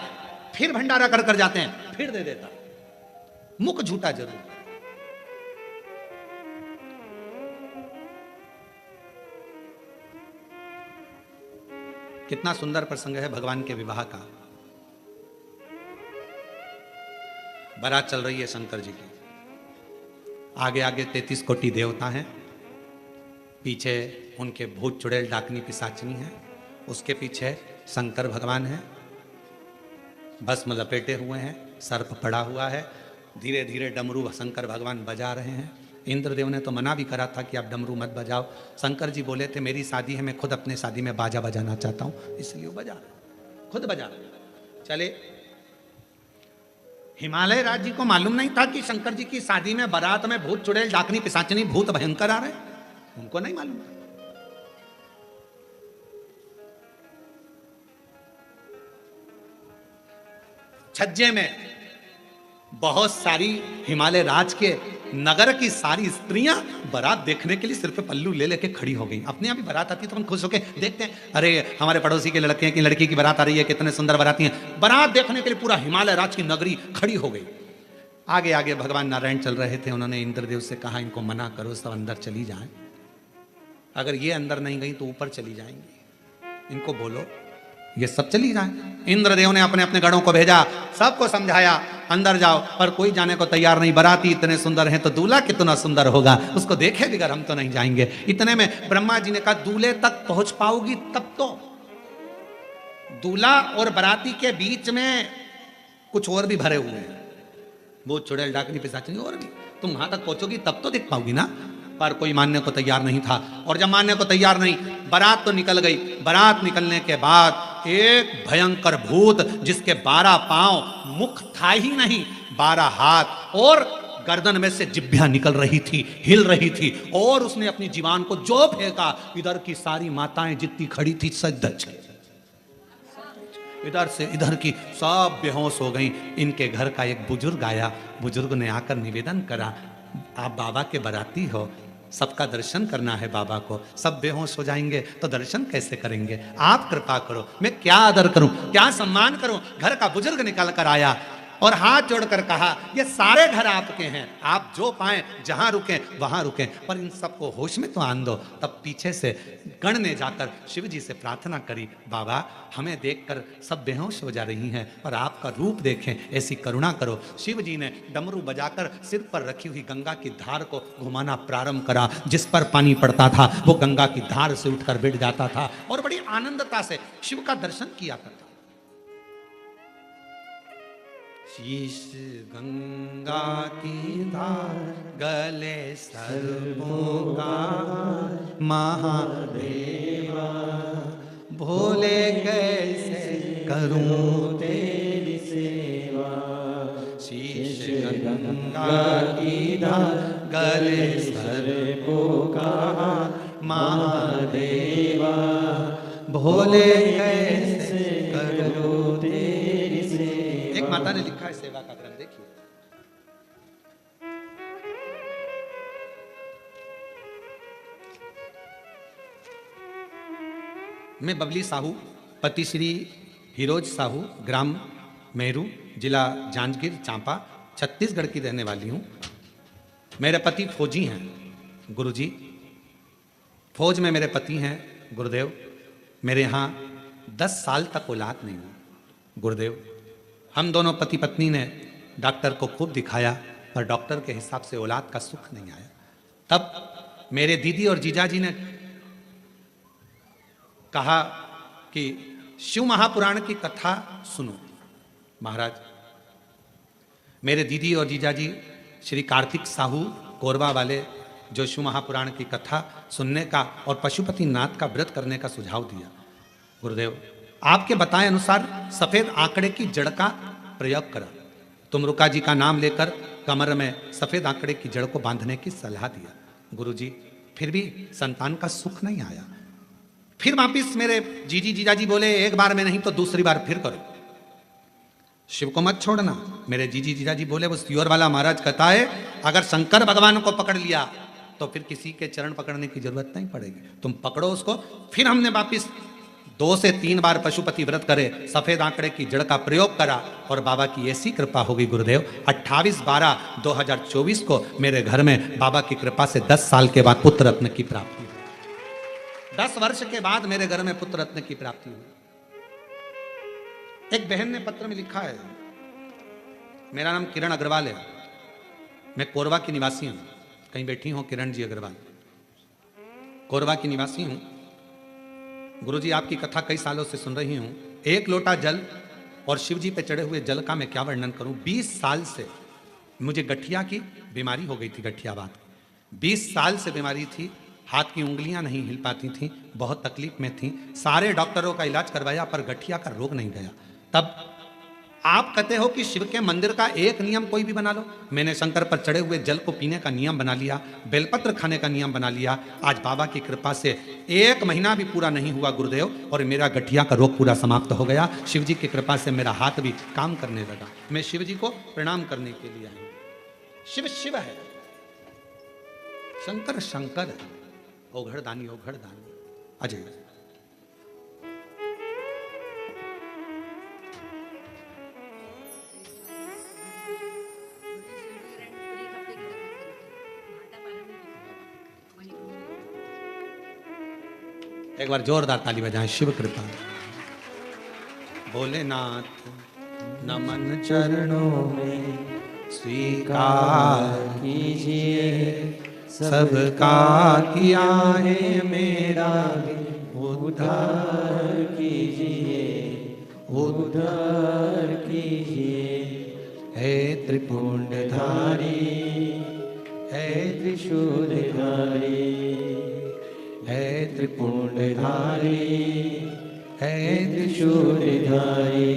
फिर भंडारा कर कर जाते हैं, फिर दे देता है। मुख झूठा जरूर। कितना सुंदर प्रसंग है भगवान के विवाह का। बारात चल रही है शंकर जी की, आगे आगे 33 कोटि देवता हैं, पीछे उनके भूत चुड़ैल डाकनी पिशाचनी है, उसके पीछे शंकर भगवान है, भस्म लपेटे हुए हैं, सर्प पड़ा हुआ है, धीरे धीरे डमरू शंकर भगवान बजा रहे हैं। इंद्रदेव ने तो मना भी करा था कि आप डमरू मत बजाओ। शंकर जी बोले थे मेरी शादी है, मैं खुद अपने शादी में बाजा बजाना चाहता हूं, इसलिए वो बजा रहे, खुद बजा रहे। चले, हिमालय राज्य को मालूम नहीं था कि शंकर जी की शादी में बारात में भूत चुड़ैल डाकनी पिशाचनी भूत भयंकर आ रहे हैं, उनको नहीं मालूम था। छज्जे में बहुत सारी हिमालय राज के नगर की सारी स्त्रियां बारात देखने के लिए सिर पे पल्लू ले लेके खड़ी हो गई। अपने आप ही बारात आती है तो हम खुश होके देखते हैं, अरे हमारे पड़ोसी के लड़के की लड़की की बारात आ रही है, कितने सुंदर बाराती हैं। बारात देखने के लिए पूरा हिमालय राज की नगरी खड़ी हो गई। आगे आगे भगवान नारायण चल रहे थे, उन्होंने इंद्रदेव से कहा इनको मना करो, सब अंदर चली जाएं, अगर ये अंदर नहीं गई तो ऊपर चली जाएंगी, इनको बोलो ये सब चली जाएं। इंद्रदेव ने अपने अपने गणों को भेजा, सबको समझाया अंदर जाओ, पर कोई जाने को तैयार नहीं। बाराती इतने सुंदर हैं तो दूल्हा कितना सुंदर होगा, उसको देखे बगैर हम तो नहीं जाएंगे। इतने में ब्रह्मा जी ने कहा दूल्हे तक पहुंच पाओगी तब तो, दूल्हा और बाराती के बीच में कुछ और भी भरे हुए हैं, वो चुड़ैल डाकनी पिशाचनी और भी। तुम वहां तक पहुंचोगी तब तो देख पाओगी ना। पर कोई मानने को तैयार नहीं था, और जब मानने को तैयार नहीं, बारात तो निकल गई। बारात निकलने के बाद एक भयंकर भूत, जिसके 12 पांव, मुख था ही नहीं, 12 हाथ, और गर्दन में से जिभ्या निकल रही थी, हिल रही थी, और उसने अपनी जीवान को जो फेंका, इधर की सारी माताएं जितनी खड़ी थी सज धज गई। इधर से इधर की सब बेहोश हो गई। इनके घर का एक बुजुर्ग आया, बुजुर्ग ने आकर निवेदन करा, आप बाबा के बाराती हो, सबका दर्शन करना है बाबा को, सब बेहोश हो जाएंगे तो दर्शन कैसे करेंगे, आप कृपा करो, मैं क्या आदर करूं, क्या सम्मान करूं। घर का बुजुर्ग निकल कर आया और हाथ जोड़कर कहा, ये सारे घर आपके हैं, आप जो पाएं जहां रुकें वहां रुकें, पर इन सबको होश में तो आन दो। तब पीछे से गण ने जाकर शिव जी से प्रार्थना करी, बाबा हमें देखकर सब बेहोश हो जा रही हैं, पर आपका रूप देखें, ऐसी करुणा करो। शिव जी ने डमरू बजाकर सिर पर रखी हुई गंगा की धार को घुमाना प्रारंभ करा। जिस पर पानी पड़ता था वो गंगा की धार से उठकर बैठ जाता था और बड़ी आनंदता से शिव का दर्शन किया करता। शीश गंगा की धार, गले सर्पों का, महादेवा भोले कैसे करूं तेरी सेवा। शीश गंगा की धार, गले सर्पों का, महादेवा भोले कैसे करूं तेरी सेवा। एक माता ने लिखा है सेवा का क्रम, देखिए। मैं बबली साहू, पति श्री हिरोज साहू, ग्राम मेहरू, जिला जांजगीर चांपा, छत्तीसगढ़ की रहने वाली हूँ। मेरे पति फौजी हैं गुरुजी, फौज में मेरे पति हैं गुरुदेव। मेरे यहाँ 10 साल तक औलाद नहीं हुई गुरुदेव। हम दोनों पति पत्नी ने डॉक्टर को खूब दिखाया, पर डॉक्टर के हिसाब से औलाद का सुख नहीं आया। तब मेरे दीदी और जीजाजी ने कहा कि शिव महापुराण की कथा सुनो। महाराज, मेरे दीदी और जीजाजी श्री कार्तिक साहू कोरबा वाले, जो शिव महापुराण की कथा सुनने का और पशुपति नाथ का व्रत करने का सुझाव दिया। गुरुदेव, आपके बताए अनुसार सफेद आंकड़े की जड़ का प्रयोग करा। तुमरुका जी का नाम लेकर कमर में सफेद आंकड़े की जड़ को बांधने की सलाह दिया। गुरुजी, फिर भी संतान का सुख नहीं आया। फिर वापिस मेरे जीजाजी बोले, एक बार में नहीं तो दूसरी बार फिर करो, शिव को मत छोड़ना। मेरे जीजाजी बोले, वो सियोर वाला महाराज कहता है, अगर शंकर भगवान को पकड़ लिया तो फिर किसी के चरण पकड़ने की जरूरत नहीं पड़ेगी, तुम पकड़ो उसको। फिर हमने वापिस 2 से 3 बार पशुपति व्रत करे, सफेद आंकड़े की जड़ का प्रयोग करा, और बाबा की ऐसी कृपा होगी गुरुदेव, 28/12/2024 को मेरे घर में बाबा की कृपा से 10 साल के बाद पुत्र रत्न की प्राप्ति हुई। 10 वर्ष के बाद मेरे घर में पुत्र रत्न की प्राप्ति हुई। एक बहन ने पत्र में लिखा है, मेरा नाम किरण अग्रवाल है, मैं कोरबा की निवासी हूं। कहीं बैठी हो किरण जी अग्रवाल? कोरबा की निवासी हूं। गुरुजी, आपकी कथा कई सालों से सुन रही हूं। 1 लोटा जल और शिव जी पे चढ़े हुए जल का मैं क्या वर्णन करूं। 20 साल से मुझे गठिया की बीमारी हो गई थी, गठियावात। 20 साल से बीमारी थी, हाथ की उंगलियां नहीं हिल पाती थीं, बहुत तकलीफ में थीं। सारे डॉक्टरों का इलाज करवाया पर गठिया का रोग नहीं गया। तब आप कहते हो कि शिव के मंदिर का एक नियम कोई भी बना लो। मैंने शंकर पर चढ़े हुए जल को पीने का नियम बना लिया, बेलपत्र खाने का नियम बना लिया। आज बाबा की कृपा से 1 महीना भी पूरा नहीं हुआ गुरुदेव, और मेरा गठिया का रोग पूरा समाप्त हो गया। शिव जी की कृपा से मेरा हाथ भी काम करने लगा। मैं शिव जी को प्रणाम करने के लिए आया। शिव शिव है, शंकर शंकर है, ओघड़दानी ओघड़दानी अजय। एक बार जोरदार ताली बजाएं। शिव कृपा। भोलेनाथ नमन चरणों में स्वीकार कीजिए, सबका किया है मेरा उद्धार कीजिए। उद्धार कीजिए। हे त्रिपुंडधारी, हे त्रिशूलधारी, हे त्रिपुंडधारी, हे त्रिशूलधारी।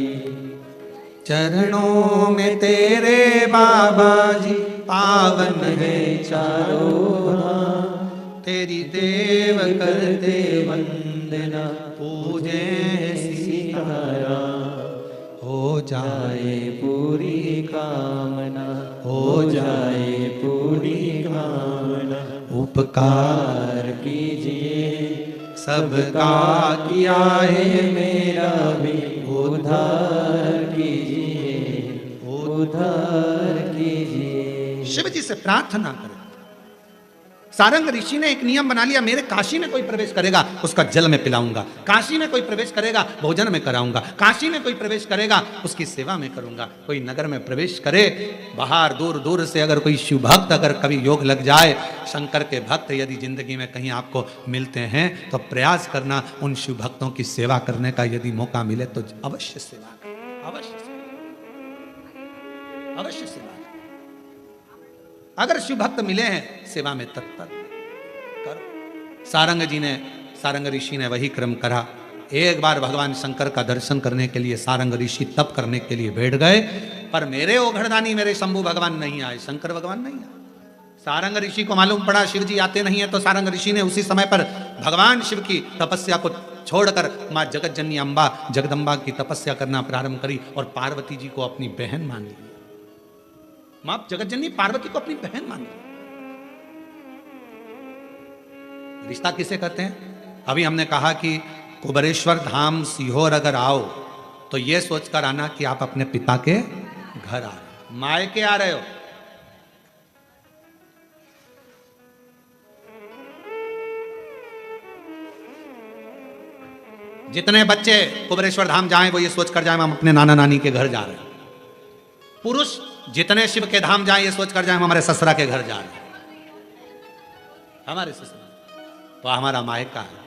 चरणों में तेरे बाबा जी पावन है चारों तेरी देव करते वंदना पूजे सितारा। हो जाए जाए पूरी कामना, हो जाए पूरी कामना। उपकार कीजिए सबका किया है मेरा भी उद्धार कीजिए, उद्धार कीजिए। शिव जी से प्रार्थना करें। सारंग ऋषि ने एक नियम बना लिया, मेरे काशी में कोई प्रवेश करेगा उसका जल में पिलाऊंगा, काशी में कोई प्रवेश करेगा भोजन में कराऊंगा, काशी में कोई प्रवेश करेगा उसकी सेवा में करूंगा। कोई नगर में प्रवेश करे, बाहर दूर दूर से अगर कोई शिव भक्त अगर कभी योग लग जाए, शंकर के भक्त यदि जिंदगी में कहीं आपको मिलते हैं तो प्रयास करना उन शिव भक्तों की सेवा करने का। यदि मौका मिले तो अवश्य सेवा करें, अवश्य अवश्य सेवा। अगर शिव भक्त मिले हैं सेवा में तत्पर करो। सारंग ऋषि ने वही क्रम करा। एक बार भगवान शंकर का दर्शन करने के लिए सारंग ऋषि तप करने के लिए बैठ गए, पर मेरे ओघड़दानी मेरे शंभु भगवान नहीं आए, शंकर भगवान नहीं आए। सारंग ऋषि को मालूम पड़ा शिव जी आते नहीं है, तो सारंग ऋषि ने उसी समय पर भगवान शिव की तपस्या को छोड़कर मां जगत जननी अम्बा जगदम्बा की तपस्या करना प्रारंभ करी और पार्वती जी को अपनी बहन मान ली। मां जगत जननी पार्वती को अपनी बहन मान ली। रिश्ता किसे कहते हैं? अभी हमने कहा कि कुबरेश्वर धाम सीहोर अगर आओ तो यह सोचकर आना कि आप अपने पिता के घर आ रहे हो, मायके आ रहे हो। जितने बच्चे कुबरेश्वर धाम जाएं वो ये सोचकर जाएं हम अपने नाना नानी के घर जा रहे हैं। पुरुष जितने शिव के धाम जाएं ये सोचकर जाएं हम हमारे ससुरा के घर जा रहे हैं। हमारे ससुरा तो हमारा मायका है।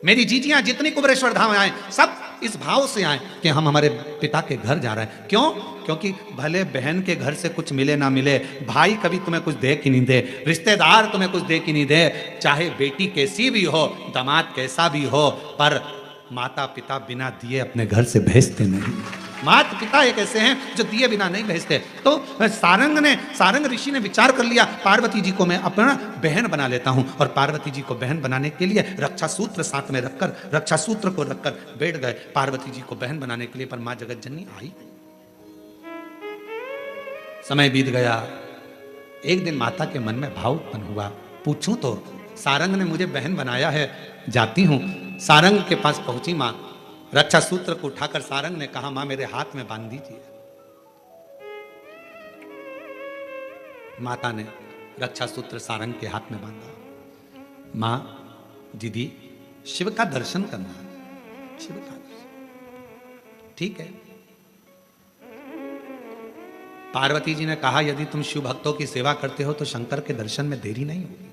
मेरी जीजियां जितनी कुबरेश्वर धाम आए सब इस भाव से आए कि हम हमारे पिता के घर जा रहे हैं। क्यों? क्योंकि भले बहन के घर से कुछ मिले ना मिले, भाई कभी तुम्हें कुछ दे कि नहीं दे, रिश्तेदार तुम्हें कुछ दे कि नहीं दे, चाहे बेटी कैसी भी हो, दामाद कैसा भी हो, पर माता पिता बिना दिए अपने घर से भेजते नहीं। माता पिता एक ऐसे हैं जो दिए बिना नहीं भेजते। तो सारंग ऋषि ने विचार कर लिया, पार्वती जी को मैं अपना बहन बना लेता हूं। और पार्वती जी को बहन बनाने के लिए रक्षा सूत्र साथ में रखकर, रक्षा सूत्र को रखकर बैठ गए पार्वती जी को बहन बनाने के लिए। पर मां जगत जननी आई। समय बीत गया। एक दिन माता के मन में भाव उत्पन्न हुआ, पूछूं तो सारंग ने मुझे बहन बनाया है, जाती हूं। सारंग के पास पहुंची मां, रक्षा सूत्र को उठाकर सारंग ने कहा मां मेरे हाथ में बांध दीजिए। माता ने रक्षा सूत्र सारंग के हाथ में बांधा। मां दीदी शिव का दर्शन करना है, शिव का दर्शन। ठीक है। पार्वती जी ने कहा यदि तुम शिव भक्तों की सेवा करते हो तो शंकर के दर्शन में देरी नहीं होगी,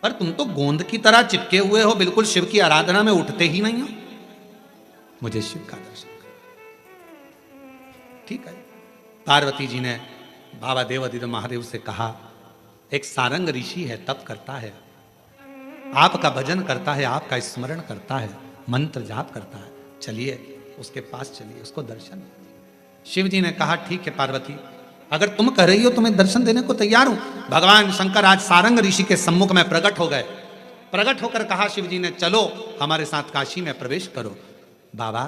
पर तुम तो गोंद की तरह चिपके हुए हो, बिल्कुल शिव की आराधना में उठते ही नहीं हो। मुझे शिव का दर्शन कर। ठीक है। पार्वती जी ने बाबा देवादिदेव महादेव से कहा एक सारंग ऋषि है, तप करता है, आपका भजन करता है, आपका स्मरण करता है, मंत्र जाप करता है, चलिए उसके पास चलिए, उसको दर्शन। शिव जी ने कहा ठीक है पार्वती, अगर तुम कह रही हो तो मैं दर्शन देने को तैयार हूं। भगवान शंकर आज सारंग ऋषि के सम्मुख में प्रकट हो गए। प्रकट होकर कहा शिव जी ने चलो हमारे साथ काशी में प्रवेश करो। बाबा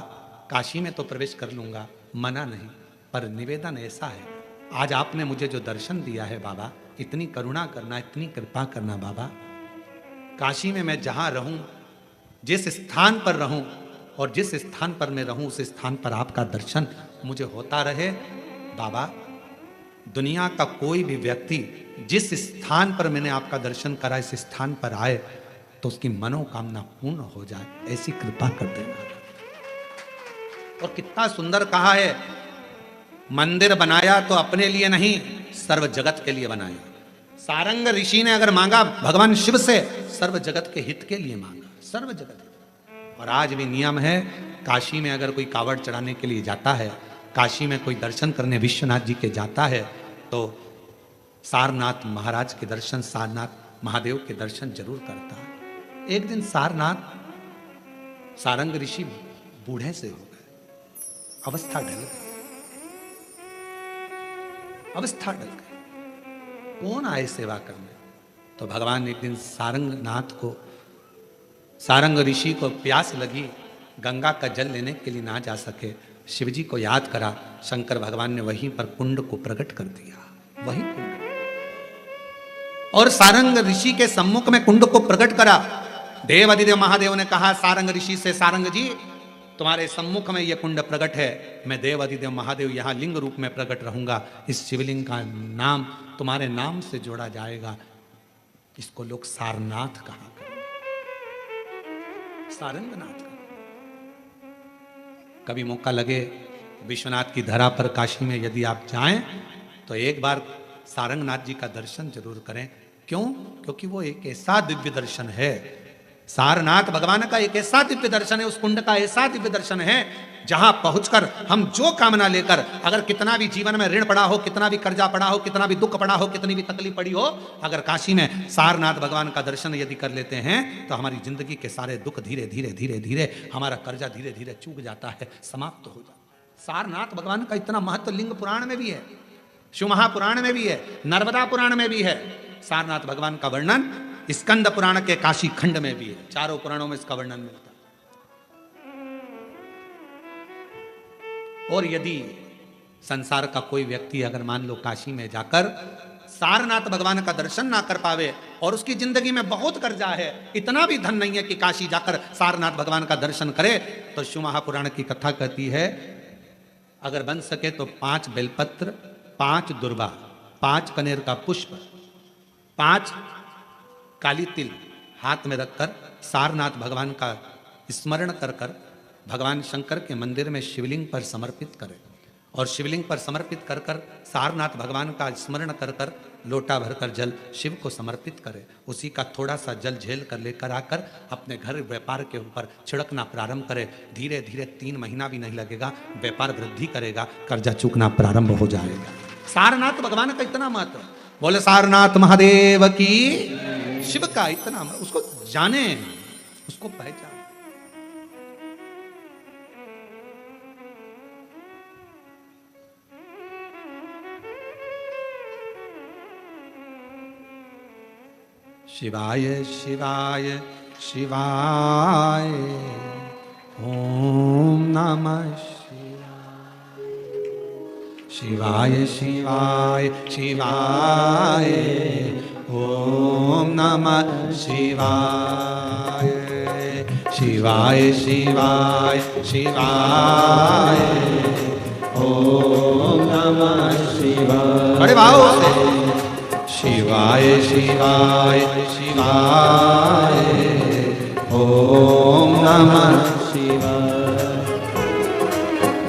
काशी में तो प्रवेश कर लूंगा, मना नहीं, पर निवेदन ऐसा है आज आपने मुझे जो दर्शन दिया है बाबा, इतनी करुणा करना, इतनी कृपा करना बाबा। काशी में मैं जहां रहूं, जिस स्थान पर रहूं और जिस स्थान पर मैं रहूं उस स्थान पर आपका दर्शन मुझे होता रहे बाबा। दुनिया का कोई भी व्यक्ति जिस स्थान पर मैंने आपका दर्शन करा इस स्थान पर आए तो उसकी मनोकामना पूर्ण हो जाए, ऐसी कृपा कर देना। और कितना सुंदर कहा है, मंदिर बनाया तो अपने लिए नहीं सर्व जगत के लिए बनाया। सारंग ऋषि ने अगर मांगा भगवान शिव से, सर्व जगत के हित के लिए मांगा, सर्व जगत। और आज भी नियम है काशी में अगर कोई कावड़ चढ़ाने के लिए जाता है, काशी में कोई दर्शन करने विश्वनाथ जी के जाता है, तो सारनाथ महाराज के दर्शन, सारनाथ महादेव के दर्शन जरूर करता है। एक दिन सारंग ऋषि बूढ़े से हो गए, अवस्था ढल गई, अवस्था ढल गई। कौन आए सेवा करने? तो भगवान एक दिन सारंग ऋषि को प्यास लगी, गंगा का जल लेने के लिए ना जा सके, शिवजी को याद करा, शंकर भगवान ने वहीं पर कुंड को प्रकट कर दिया, वही कुंड। और सारंग ऋषि के सम्मुख में कुंड को प्रकट करा। देवादिदेव महादेव ने कहा सारंग ऋषि से, सारंग जी तुम्हारे सम्मुख में यह कुंड प्रकट है, मैं देवादिदेव महादेव यहां लिंग रूप में प्रकट रहूंगा, इस शिवलिंग का नाम तुम्हारे नाम से जोड़ा जाएगा, इसको लोग सारनाथ कहा करें, सारंगनाथ कहा। कभी मौका लगे विश्वनाथ की धरा पर काशी में यदि आप जाएं तो एक बार सारंगनाथ जी का दर्शन जरूर करें। क्यों? क्योंकि वो एक ऐसा दिव्य दर्शन है, सारनाथ भगवान का एक ऐसा दिव्य दर्शन है, उस कुंड का ऐसा दिव्य दर्शन है जहां पहुंचकर हम जो कामना लेकर, अगर कितना भी जीवन में ऋण पड़ा हो, कितना भी कर्जा पड़ा हो, कितना भी दुख पड़ा हो, कितनी भी तकलीफ पड़ी हो, अगर काशी में सारनाथ भगवान का दर्शन यदि कर लेते हैं तो हमारी जिंदगी के सारे दुख धीरे धीरे धीरे धीरे, हमारा कर्जा धीरे धीरे चूक जाता है, समाप्त हो जाता है। सारनाथ भगवान का इतना महत्व लिंग पुराण में भी है, शिव महापुराण में भी है, नर्मदा पुराण में भी है। सारनाथ भगवान का वर्णन स्कंद पुराण के काशी खंड में भी है, चारों पुराणों में इसका वर्णन मिलता है। और यदि संसार का कोई व्यक्ति अगर मान लो काशी में जाकर सारनाथ भगवान का दर्शन ना कर पावे और उसकी जिंदगी में बहुत कर्जा है, इतना भी धन नहीं है कि काशी जाकर सारनाथ भगवान का दर्शन करे, तो शिव महापुराण की कथा कहती है अगर बन सके तो 5 बेलपत्र, 5 दुर्वा, 5 कनेर का पुष्प, 5 काली तिल हाथ में रखकर सारनाथ भगवान का स्मरण कर कर भगवान शंकर के मंदिर में शिवलिंग पर समर्पित करें, और शिवलिंग पर समर्पित कर कर सारनाथ भगवान का स्मरण कर कर लोटा भरकर जल शिव को समर्पित करें। उसी का थोड़ा सा जल झेल कर लेकर आकर अपने घर व्यापार के ऊपर छिड़कना प्रारंभ करें। धीरे धीरे 3 महीना भी नहीं लगेगा, व्यापार वृद्धि करेगा, कर्जा चूकना प्रारंभ हो जाएगा। सारनाथ भगवान का इतना महत्व, बोले सारनाथ महादेव की, शिव का इतना, उसको जाने, उसको पहचान। शिवाय शिवाय शिवाय ओम नमः शिवाय, शिवाय शिवाय ओम नमः शिवाय, शिवाय शिवाय शिवाय ओम नमः शिवाय। बड़े भाव से शिवाय शिवाय शिवाय ओम नमः शिवाय,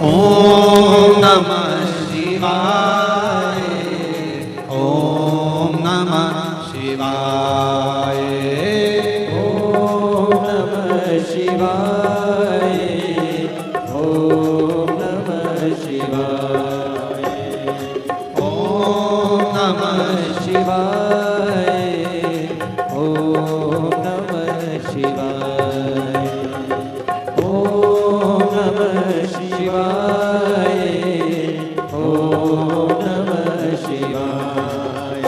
ओम नमः शिवाय, ओम नमः शिवाय, ओम नमः शिवाय, ओम नमः शिवाय, ओम नमः शिवाय, ओम नमः शिवाय, ओम नमः शिवाय, ओम नमः शिवाय,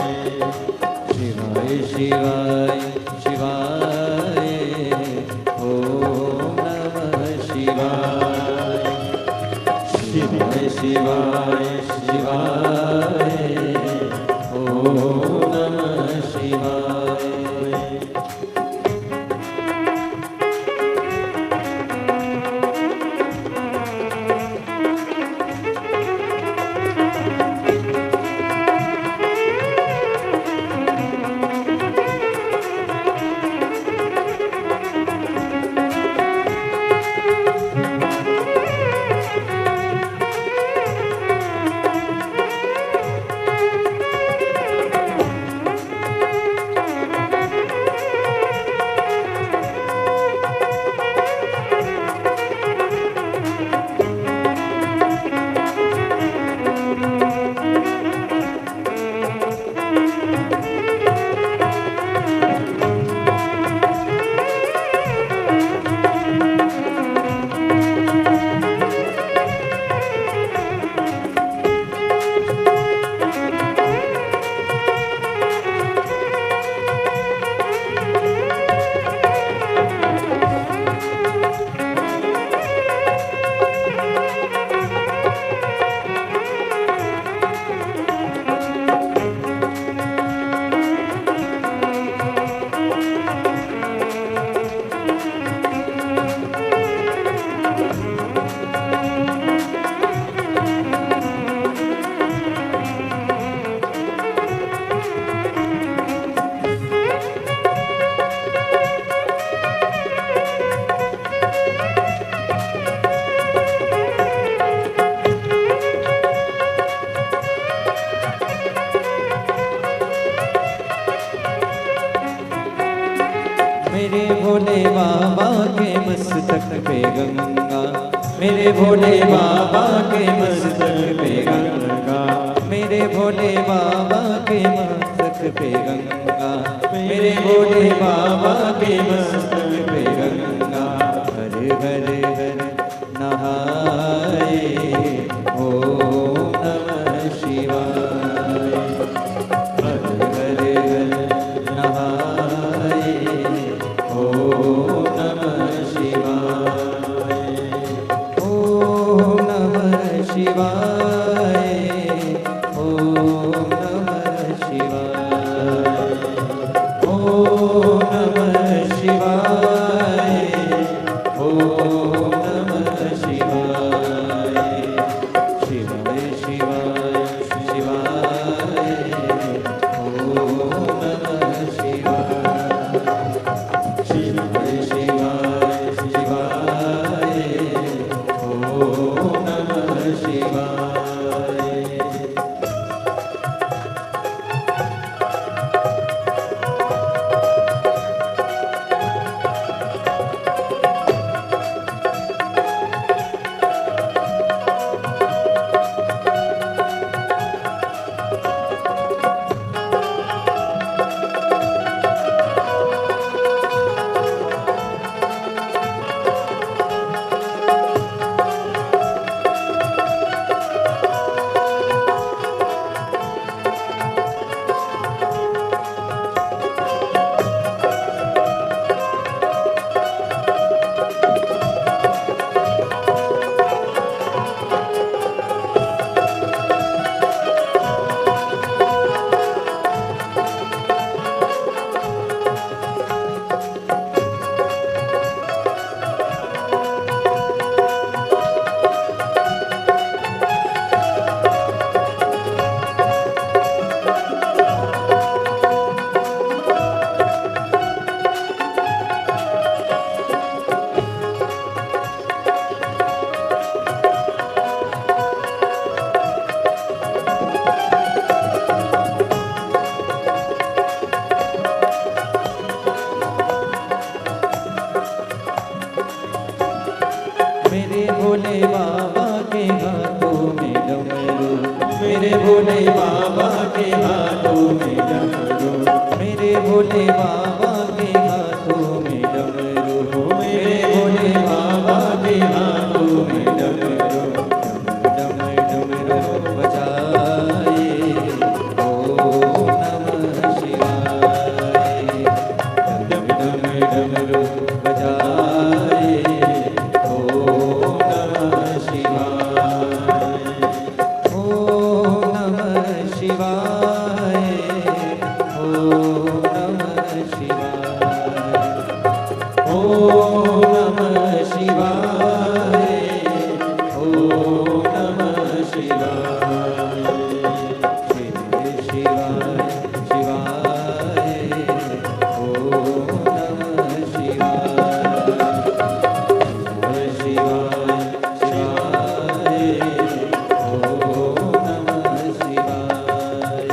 शिवाय शिवाय शिवाय, ओम नमः शिवाय, शिवाय शिवाय शिवाय, ओम नमः शिवाय। भोले बाबा के मस्तक पे गंगा, मेरे भोले बाबा के मस्तक पे गंगा, मेरे भोले बाबा के मस्तक पे गंगा, मेरे भोले बाबा के मस्तक पे गंगा। हर घर घर नहाए ओम नमः शिवाय, हर घर घर नहाए ओम नमः शिवाय, ओम नमः शिवाय, ओम नमः शिवाय, ओम नमः शिवाय, ओम नमः शिवाय, शिवाय शिवाय शिवाय, ओम नमः शिवाय, शिवाय शिवाय शिवाय, ओम नमः शिवाय। मेरे भोले बाबा के हाथों में डमरू, मेरे भोले बाबा के हाथों में डमरू, मेरे भोले बाबा के हाथों में डमरू, मेरे भोले बाबा के हाथों में डमरू, डम डमरू बजाए ओम नमः शिवाय, डम डमरू बजाए ओम नमः शिवाय, ओम नमः शिवाय, ओम नमः शिवाय, ओम नमः शिवाय, ओम नमः शिवाय, शिवाय शिवाय शिवाय, ओम नमः शिवाय, शिवाय शिवाय, ओम नमः शिवाय।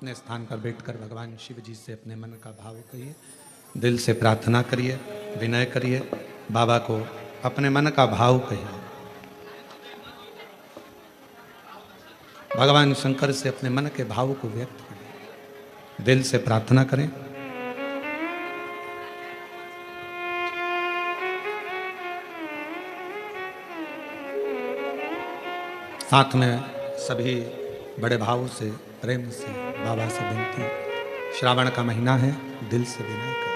अपने स्थान पर बैठकर भगवान शिव जी से अपने मन का भाव कहिए, दिल से प्रार्थना करिए, विनय करिए, बाबा को अपने मन का भाव कहिए। भगवान शंकर से अपने मन के भाव को व्यक्त करें, दिल से प्रार्थना करें। साथ में सभी बड़े भाव से, प्रेम से बाबा से विनती, श्रावण का महीना है, दिल से विनय करें।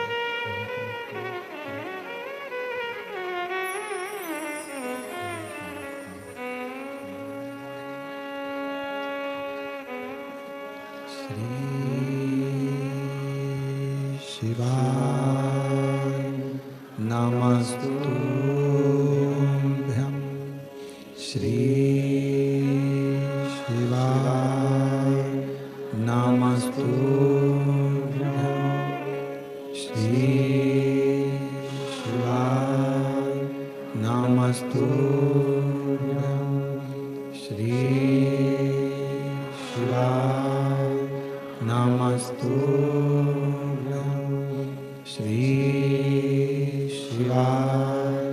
शिवाय नमस्तुभ्यं, श्री शिवाय नमस्तुभ्यं, श्री शिवाय नमस्तुभ्यं, श्री शिवाय नमस्तुभ्यं, श्री शिवाय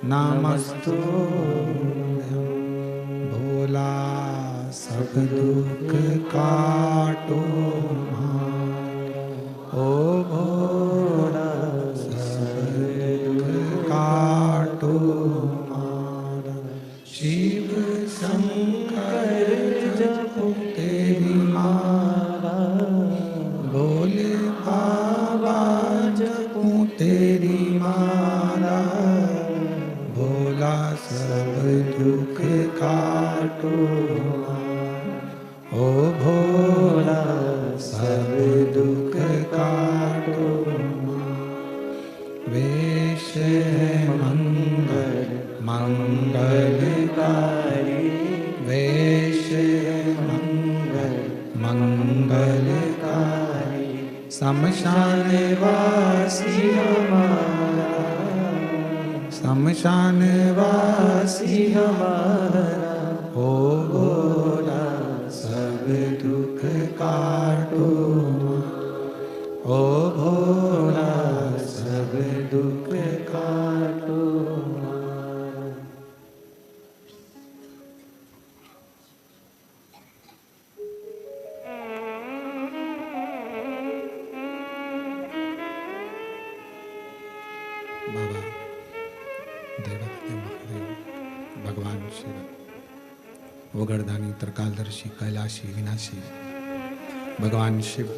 नमस्तुभ्यं। भोला सब दुख काटो ओ भोला सब दुख काटो मारा, शिव शंकर जपो तेरी माला, भोले बाबा जपो तेरी माला, भोला सब दुख काटो ओ भोला सब दुख काटो। वेश है मंगल मंगलकारी, वेश है मंगल मंगलकारी, शमशान वासी हमारा, शमशान वासी हमारा, ओ भोला सब दुख काटो ओ भोला सब दुख काटो। बाबा देवत्य महादेव भगवान शिव, वगरदानी त्रिकालदर्शी कैलाशी विनाशी भगवान शिव,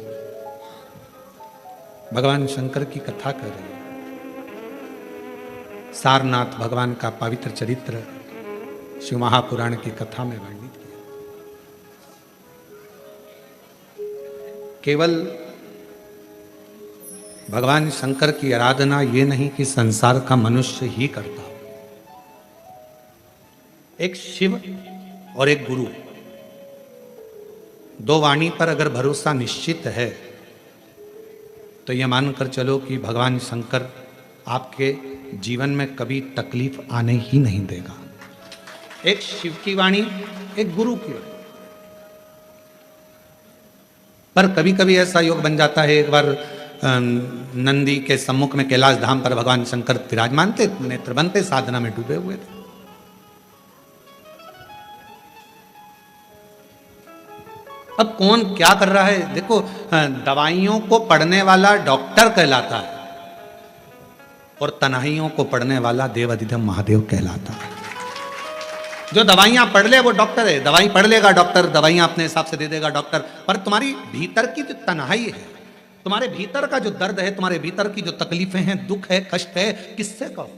भगवान शंकर की कथा कर रहे हैं। सारनाथ भगवान का पवित्र चरित्र शिव महापुराण की कथा में वर्णित किया। केवल भगवान शंकर की आराधना ये नहीं कि संसार का मनुष्य ही करता हो, एक शिव और एक गुरु, दो वाणी पर अगर भरोसा निश्चित है तो यह मानकर चलो कि भगवान शंकर आपके जीवन में कभी तकलीफ आने ही नहीं देगा। एक शिव की वाणी, एक गुरु की वाणी। पर कभी कभी ऐसा योग बन जाता है। एक बार नंदी के सम्मुख में कैलाश धाम पर भगवान शंकर विराजमान थे, नेत्र बंद थे, साधना में डूबे हुए थे। अब कौन क्या कर रहा है देखो, दवाइयों को पढ़ने वाला डॉक्टर कहलाता है और तन्हाइयों को पढ़ने वाला देवाधिदेव महादेव कहलाता है। जो दवाइयां पढ़ ले वो डॉक्टर है, दवाई पढ़ लेगा डॉक्टर, दवाइयां अपने हिसाब से दे देगा डॉक्टर, पर तुम्हारी भीतर की जो तन्हाई है, तुम्हारे भीतर का जो दर्द है, तुम्हारे भीतर की जो तकलीफें हैं, दुख है, कष्ट है, किससे कहो।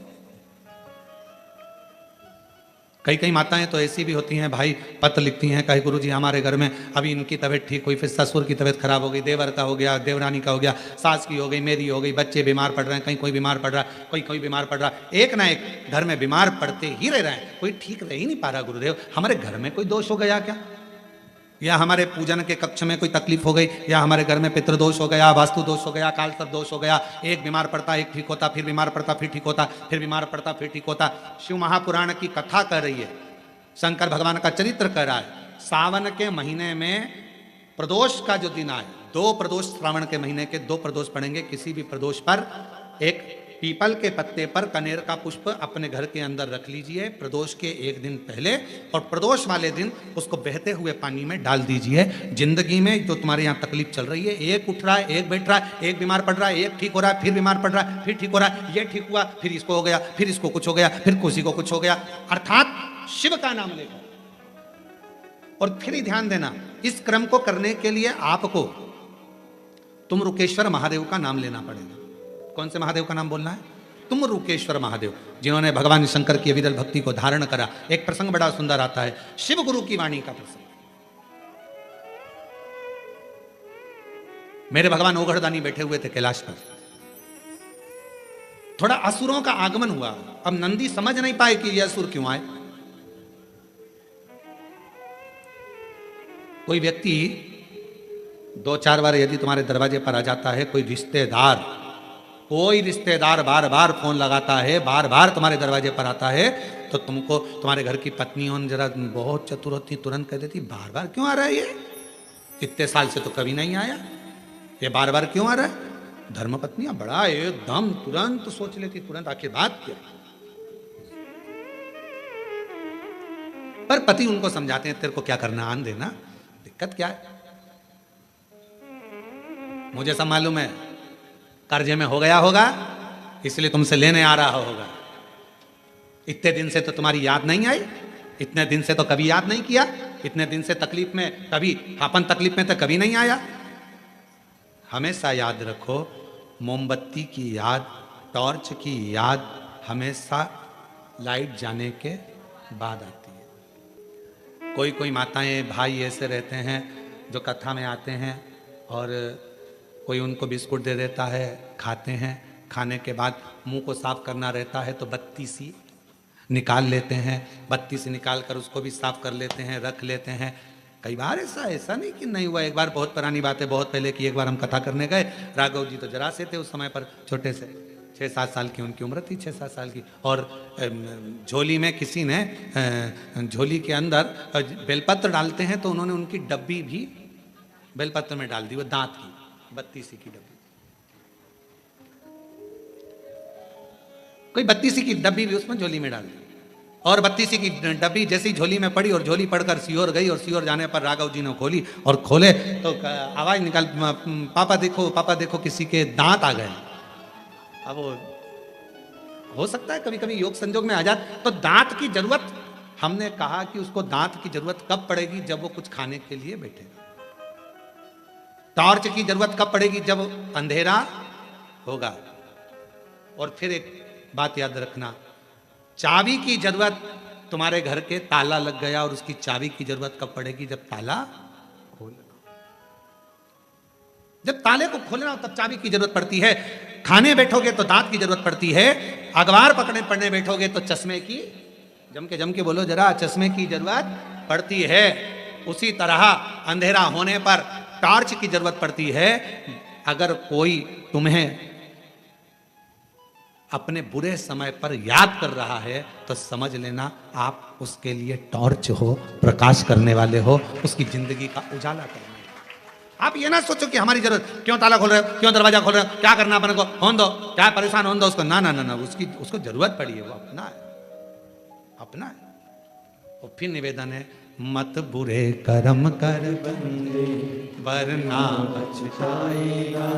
कई कई माताएं तो ऐसी भी होती हैं भाई, पत्र लिखती हैं, कहे गुरुजी हमारे घर में अभी इनकी तबीयत ठीक हुई, फिर ससुर की तबीयत खराब हो गई, देवर का हो गया, देवरानी का हो गया, सास की हो गई, मेरी हो गई, बच्चे बीमार पड़ रहे हैं, कहीं कोई बीमार पड़ रहा है, कोई बीमार पड़ रहा है, एक ना एक घर में बीमार पड़ते ही रह रहे हैं, कोई ठीक रह ही नहीं पा रहा। गुरुदेव हमारे घर में कोई दोष हो गया क्या, या हमारे पूजन के कक्ष में कोई तकलीफ हो गई, या हमारे घर में पितृदोष हो गया, वास्तु दोष हो गया, काल सर्प दोष हो गया, एक बीमार पड़ता एक ठीक होता, फिर बीमार पड़ता फिर ठीक होता, फिर बीमार पड़ता फिर ठीक होता। शिव महापुराण की कथा कर रही है, शंकर भगवान का चरित्र कर रहा है। सावन के महीने में प्रदोष का जो दिन आए, 2 प्रदोष श्रावण के महीने के 2 प्रदोष पड़ेंगे, किसी भी प्रदोष पर एक पीपल के पत्ते पर कनेर का पुष्प अपने घर के अंदर रख लीजिए प्रदोष के एक दिन पहले, और प्रदोष वाले दिन उसको बहते हुए पानी में डाल दीजिए। जिंदगी में जो तुम्हारे यहाँ तकलीफ चल रही है, एक उठ रहा है, एक बैठ रहा है, एक बीमार पड़ रहा है, एक ठीक हो रहा है, फिर बीमार पड़ रहा है, फिर ठीक हो रहा है, ये ठीक हुआ, फिर इसको हो गया, फिर इसको कुछ हो गया, फिर किसी को कुछ हो गया, अर्थात शिव का नाम लेकर। और फिर ही ध्यान देना, इस क्रम को करने के लिए आपको तुम रुकेश्वर महादेव का नाम लेना पड़ेगा। कौन से महादेव का नाम बोलना है? तुम रुकेश्वर महादेव, जिन्होंने भगवान शंकर की अविरल भक्ति को धारण करा। एक प्रसंग बड़ा सुंदर आता है, शिव गुरु की वाणी का प्रसंग। मेरे भगवान ओघड़दानी बैठे हुए थे कैलाश पर, थोड़ा असुरों का आगमन हुआ। अब नंदी समझ नहीं पाए कि ये असुर क्यों आए। कोई व्यक्ति 2-4 बार यदि तुम्हारे दरवाजे पर आ जाता है, कोई रिश्तेदार बार बार फोन लगाता है, बार बार तुम्हारे दरवाजे पर आता है, तो तुमको तुम्हारे घर की पत्नी जरा बहुत चतुर होती, तुरंत कह देती बार बार क्यों आ रहा है ये, इतने साल से तो कभी नहीं आया, ये बार बार क्यों आ रहा है। धर्म पत्नियां बड़ा एकदम तुरंत सोच लेती, तुरंत आखिर बात क्या। पर पति उनको समझाते हैं, तेरे को क्या करना आन देना, दिक्कत क्या है, मुझे सब मालूम है, कर्जे में हो गया होगा इसलिए तुमसे लेने आ रहा होगा। इतने दिन से तो तुम्हारी याद नहीं आई, इतने दिन से तो कभी याद नहीं किया, इतने दिन से तकलीफ में कभी, अपन तकलीफ में तो कभी नहीं आया। हमेशा याद रखो, मोमबत्ती की याद, टॉर्च की याद हमेशा लाइट जाने के बाद आती है। कोई कोई माताएं भाई ऐसे रहते हैं जो कथा में आते हैं और कोई उनको बिस्कुट दे देता है, खाते हैं, खाने के बाद मुंह को साफ करना रहता है तो बत्ती सी निकाल लेते हैं, बत्ती से निकाल कर उसको भी साफ कर लेते हैं, रख लेते हैं। कई बार ऐसा नहीं कि नहीं हुआ। एक बार बहुत पुरानी बात है, बहुत पहले की, एक बार हम कथा करने गए, राघव जी तो जरा से थे उस समय पर, छोटे से 6-7 साल की उनकी उम्र थी, 6-7 साल की, और झोली में किसी ने झोली के अंदर बेलपत्र डालते हैं तो उन्होंने उनकी डब्बी भी बेलपत्र में डाल दी, वो दांत की 32 की डब्बी, कोई 32 की डब्बी भी उसमें झोली में डाल दी, और 32 की डब्बी जैसी झोली में पड़ी और झोली पड़कर सीहोर गई, और सीहोर जाने पर राघव जी ने खोली और खोले तो आवाज निकाल, पापा देखो किसी के दांत आ गए। अब वो हो सकता है कभी कभी योग संजोग में आ जाए, तो दांत की जरूरत, हमने कहा कि उसको दांत की जरूरत कब पड़ेगी, जब वो कुछ खाने के लिए बैठेगा। टॉर्च की जरूरत कब पड़ेगी, जब अंधेरा होगा। और फिर एक बात याद रखना, चाबी की जरूरत, तुम्हारे घर के ताला लग गया और उसकी चाबी की जरूरत कब पड़ेगी, जब ताला खोलना, जब ताले को खोलना हो तब चाबी की जरूरत पड़ती है। खाने बैठोगे तो दांत की जरूरत पड़ती है, अखबार पढ़ने बैठोगे तो चश्मे की, जम के बोलो जरा, चश्मे की जरूरत पड़ती है। उसी तरह अंधेरा होने पर टॉर्च की जरूरत पड़ती है। अगर कोई तुम्हें अपने बुरे समय पर याद कर रहा है तो समझ लेना आप उसके लिए टॉर्च हो, प्रकाश करने वाले हो, उसकी जिंदगी का उजाला करने। आप ये ना सोचो कि हमारी जरूरत, क्यों ताला खोल रहे हो, क्यों दरवाजा खोल रहे हो, क्या करना अपने को, होन दो, क्या परेशान होन दो उसको, ना ना ना ना, उसको जरूरत पड़ी है, वो अपना है। और फिर निवेदन है, मत बुरे कर्म कर बंदे वरना पछताएगा,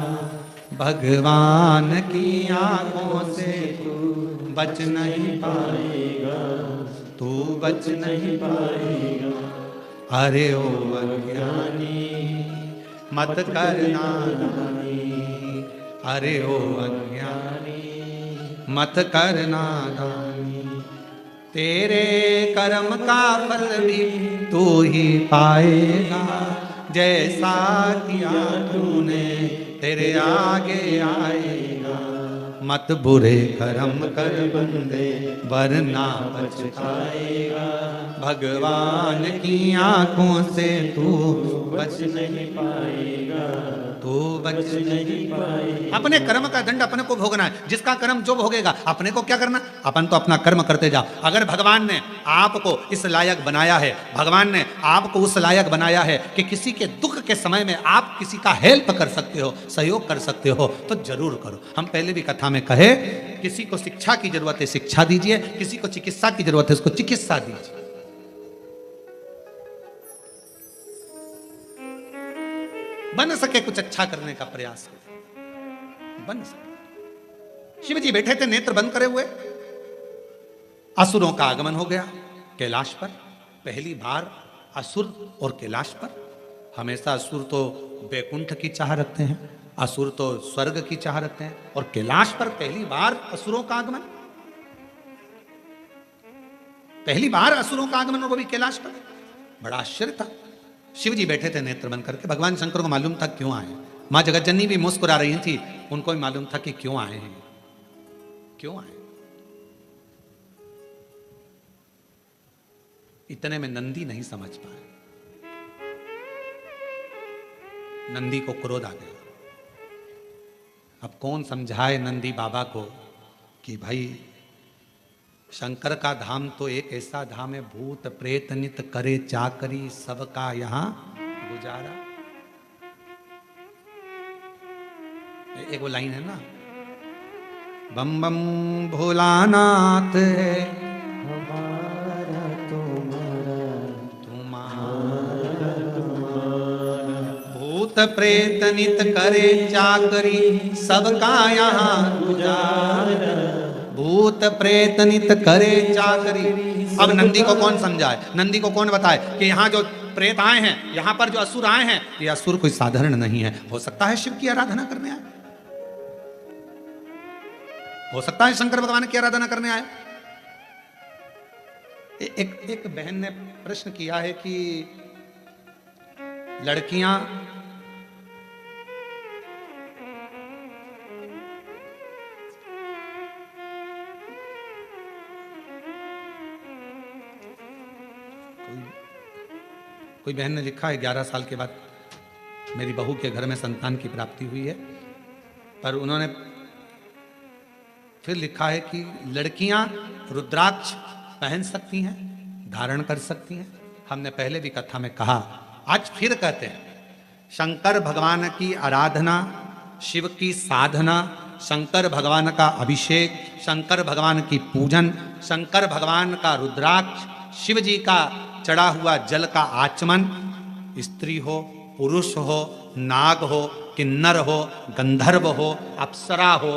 भगवान की आंखों से तू बच नहीं पाएगा, तू बच नहीं पाएगा। अरे ओ अज्ञानी मत करना दानी, अरे ओ अज्ञानी मत करना दानी, तेरे कर्म का फल भी तू ही पाएगा, जैसा किया तूने तेरे आगे आएगा। मत बुरे कर्म कर बंदे वरना पछताएगा, भगवान की आंखों से तू बच नहीं पाएगा, तो बच नहीं पाए। अपने कर्म का दंड अपने को भोगना है। जिसका कर्म जो भोगेगा, अपने को क्या करना, अपन तो अपना कर्म करते जाओ। अगर भगवान ने आपको इस लायक बनाया है, भगवान ने आपको उस लायक बनाया है कि किसी के दुख के समय में आप किसी का हेल्प कर सकते हो, सहयोग कर सकते हो, तो जरूर करो। हम पहले भी कथा में कहे, किसी को शिक्षा की जरूरत है शिक्षा दीजिए, किसी को चिकित्सा की जरूरत है उसको चिकित्सा दीजिए। बन सके कुछ अच्छा करने का प्रयास करें, बन सके। शिव जी बैठे थे नेत्र बंद करे हुए, असुरों का आगमन हो गया कैलाश पर। पहली बार असुर और कैलाश पर। हमेशा असुर तो बैकुंठ की चाह रखते हैं, असुर तो स्वर्ग की चाह रखते हैं, और कैलाश पर पहली बार असुरों का आगमन, पहली बार असुरों का आगमन, और वो भी कैलाश पर। बड़ा आश्चर्य था। शिव जी बैठे थे नेत्र बंद करके। भगवान शंकर को मालूम था क्यों आए। मां जगतजननी भी मुस्कुरा रही थी, उनको भी मालूम था कि क्यों आए हैं, क्यों आए। इतने में नंदी नहीं समझ पाए। नंदी को क्रोध आ गया। अब कौन समझाए नंदी बाबा को कि भाई शंकर का धाम तो एक ऐसा धाम है, भूत प्रेत नित करे चाकरी, सबका यहां गुजारा। एक वो लाइन है ना, बम बम भोलानाथ है हमारा तुम्हारा, भूत प्रेत नित करे चाकरी, सबका यहाँ गुजारा, भूत प्रेत नित करे चाकरी। अब नंदी को कौन समझाए, नंदी को कौन बताए कि यहाँ जो प्रेत आए हैं, यहाँ पर जो असुर आए हैं, ये असुर कोई साधारण नहीं है। हो सकता है शिव की आराधना करने आए, हो सकता है शंकर भगवान की आराधना करने आए। एक बहन ने प्रश्न किया है कि लड़कियां कोई बहन ने लिखा है 11 साल के बाद मेरी बहू के घर में संतान की प्राप्ति हुई है, पर उन्होंने फिर लिखा है कि लड़कियां रुद्राक्ष पहन सकती हैं, धारण कर सकती हैं। हमने पहले भी कथा में कहा, आज फिर कहते हैं, शंकर भगवान की आराधना, शिव की साधना, शंकर भगवान का अभिषेक, शंकर भगवान की पूजन, शंकर भगवान का रुद्राक्ष, शिव जी का चढ़ा हुआ जल का आचमन, स्त्री हो, पुरुष हो, नाग हो, किन्नर हो, गंधर्व हो, अप्सरा हो,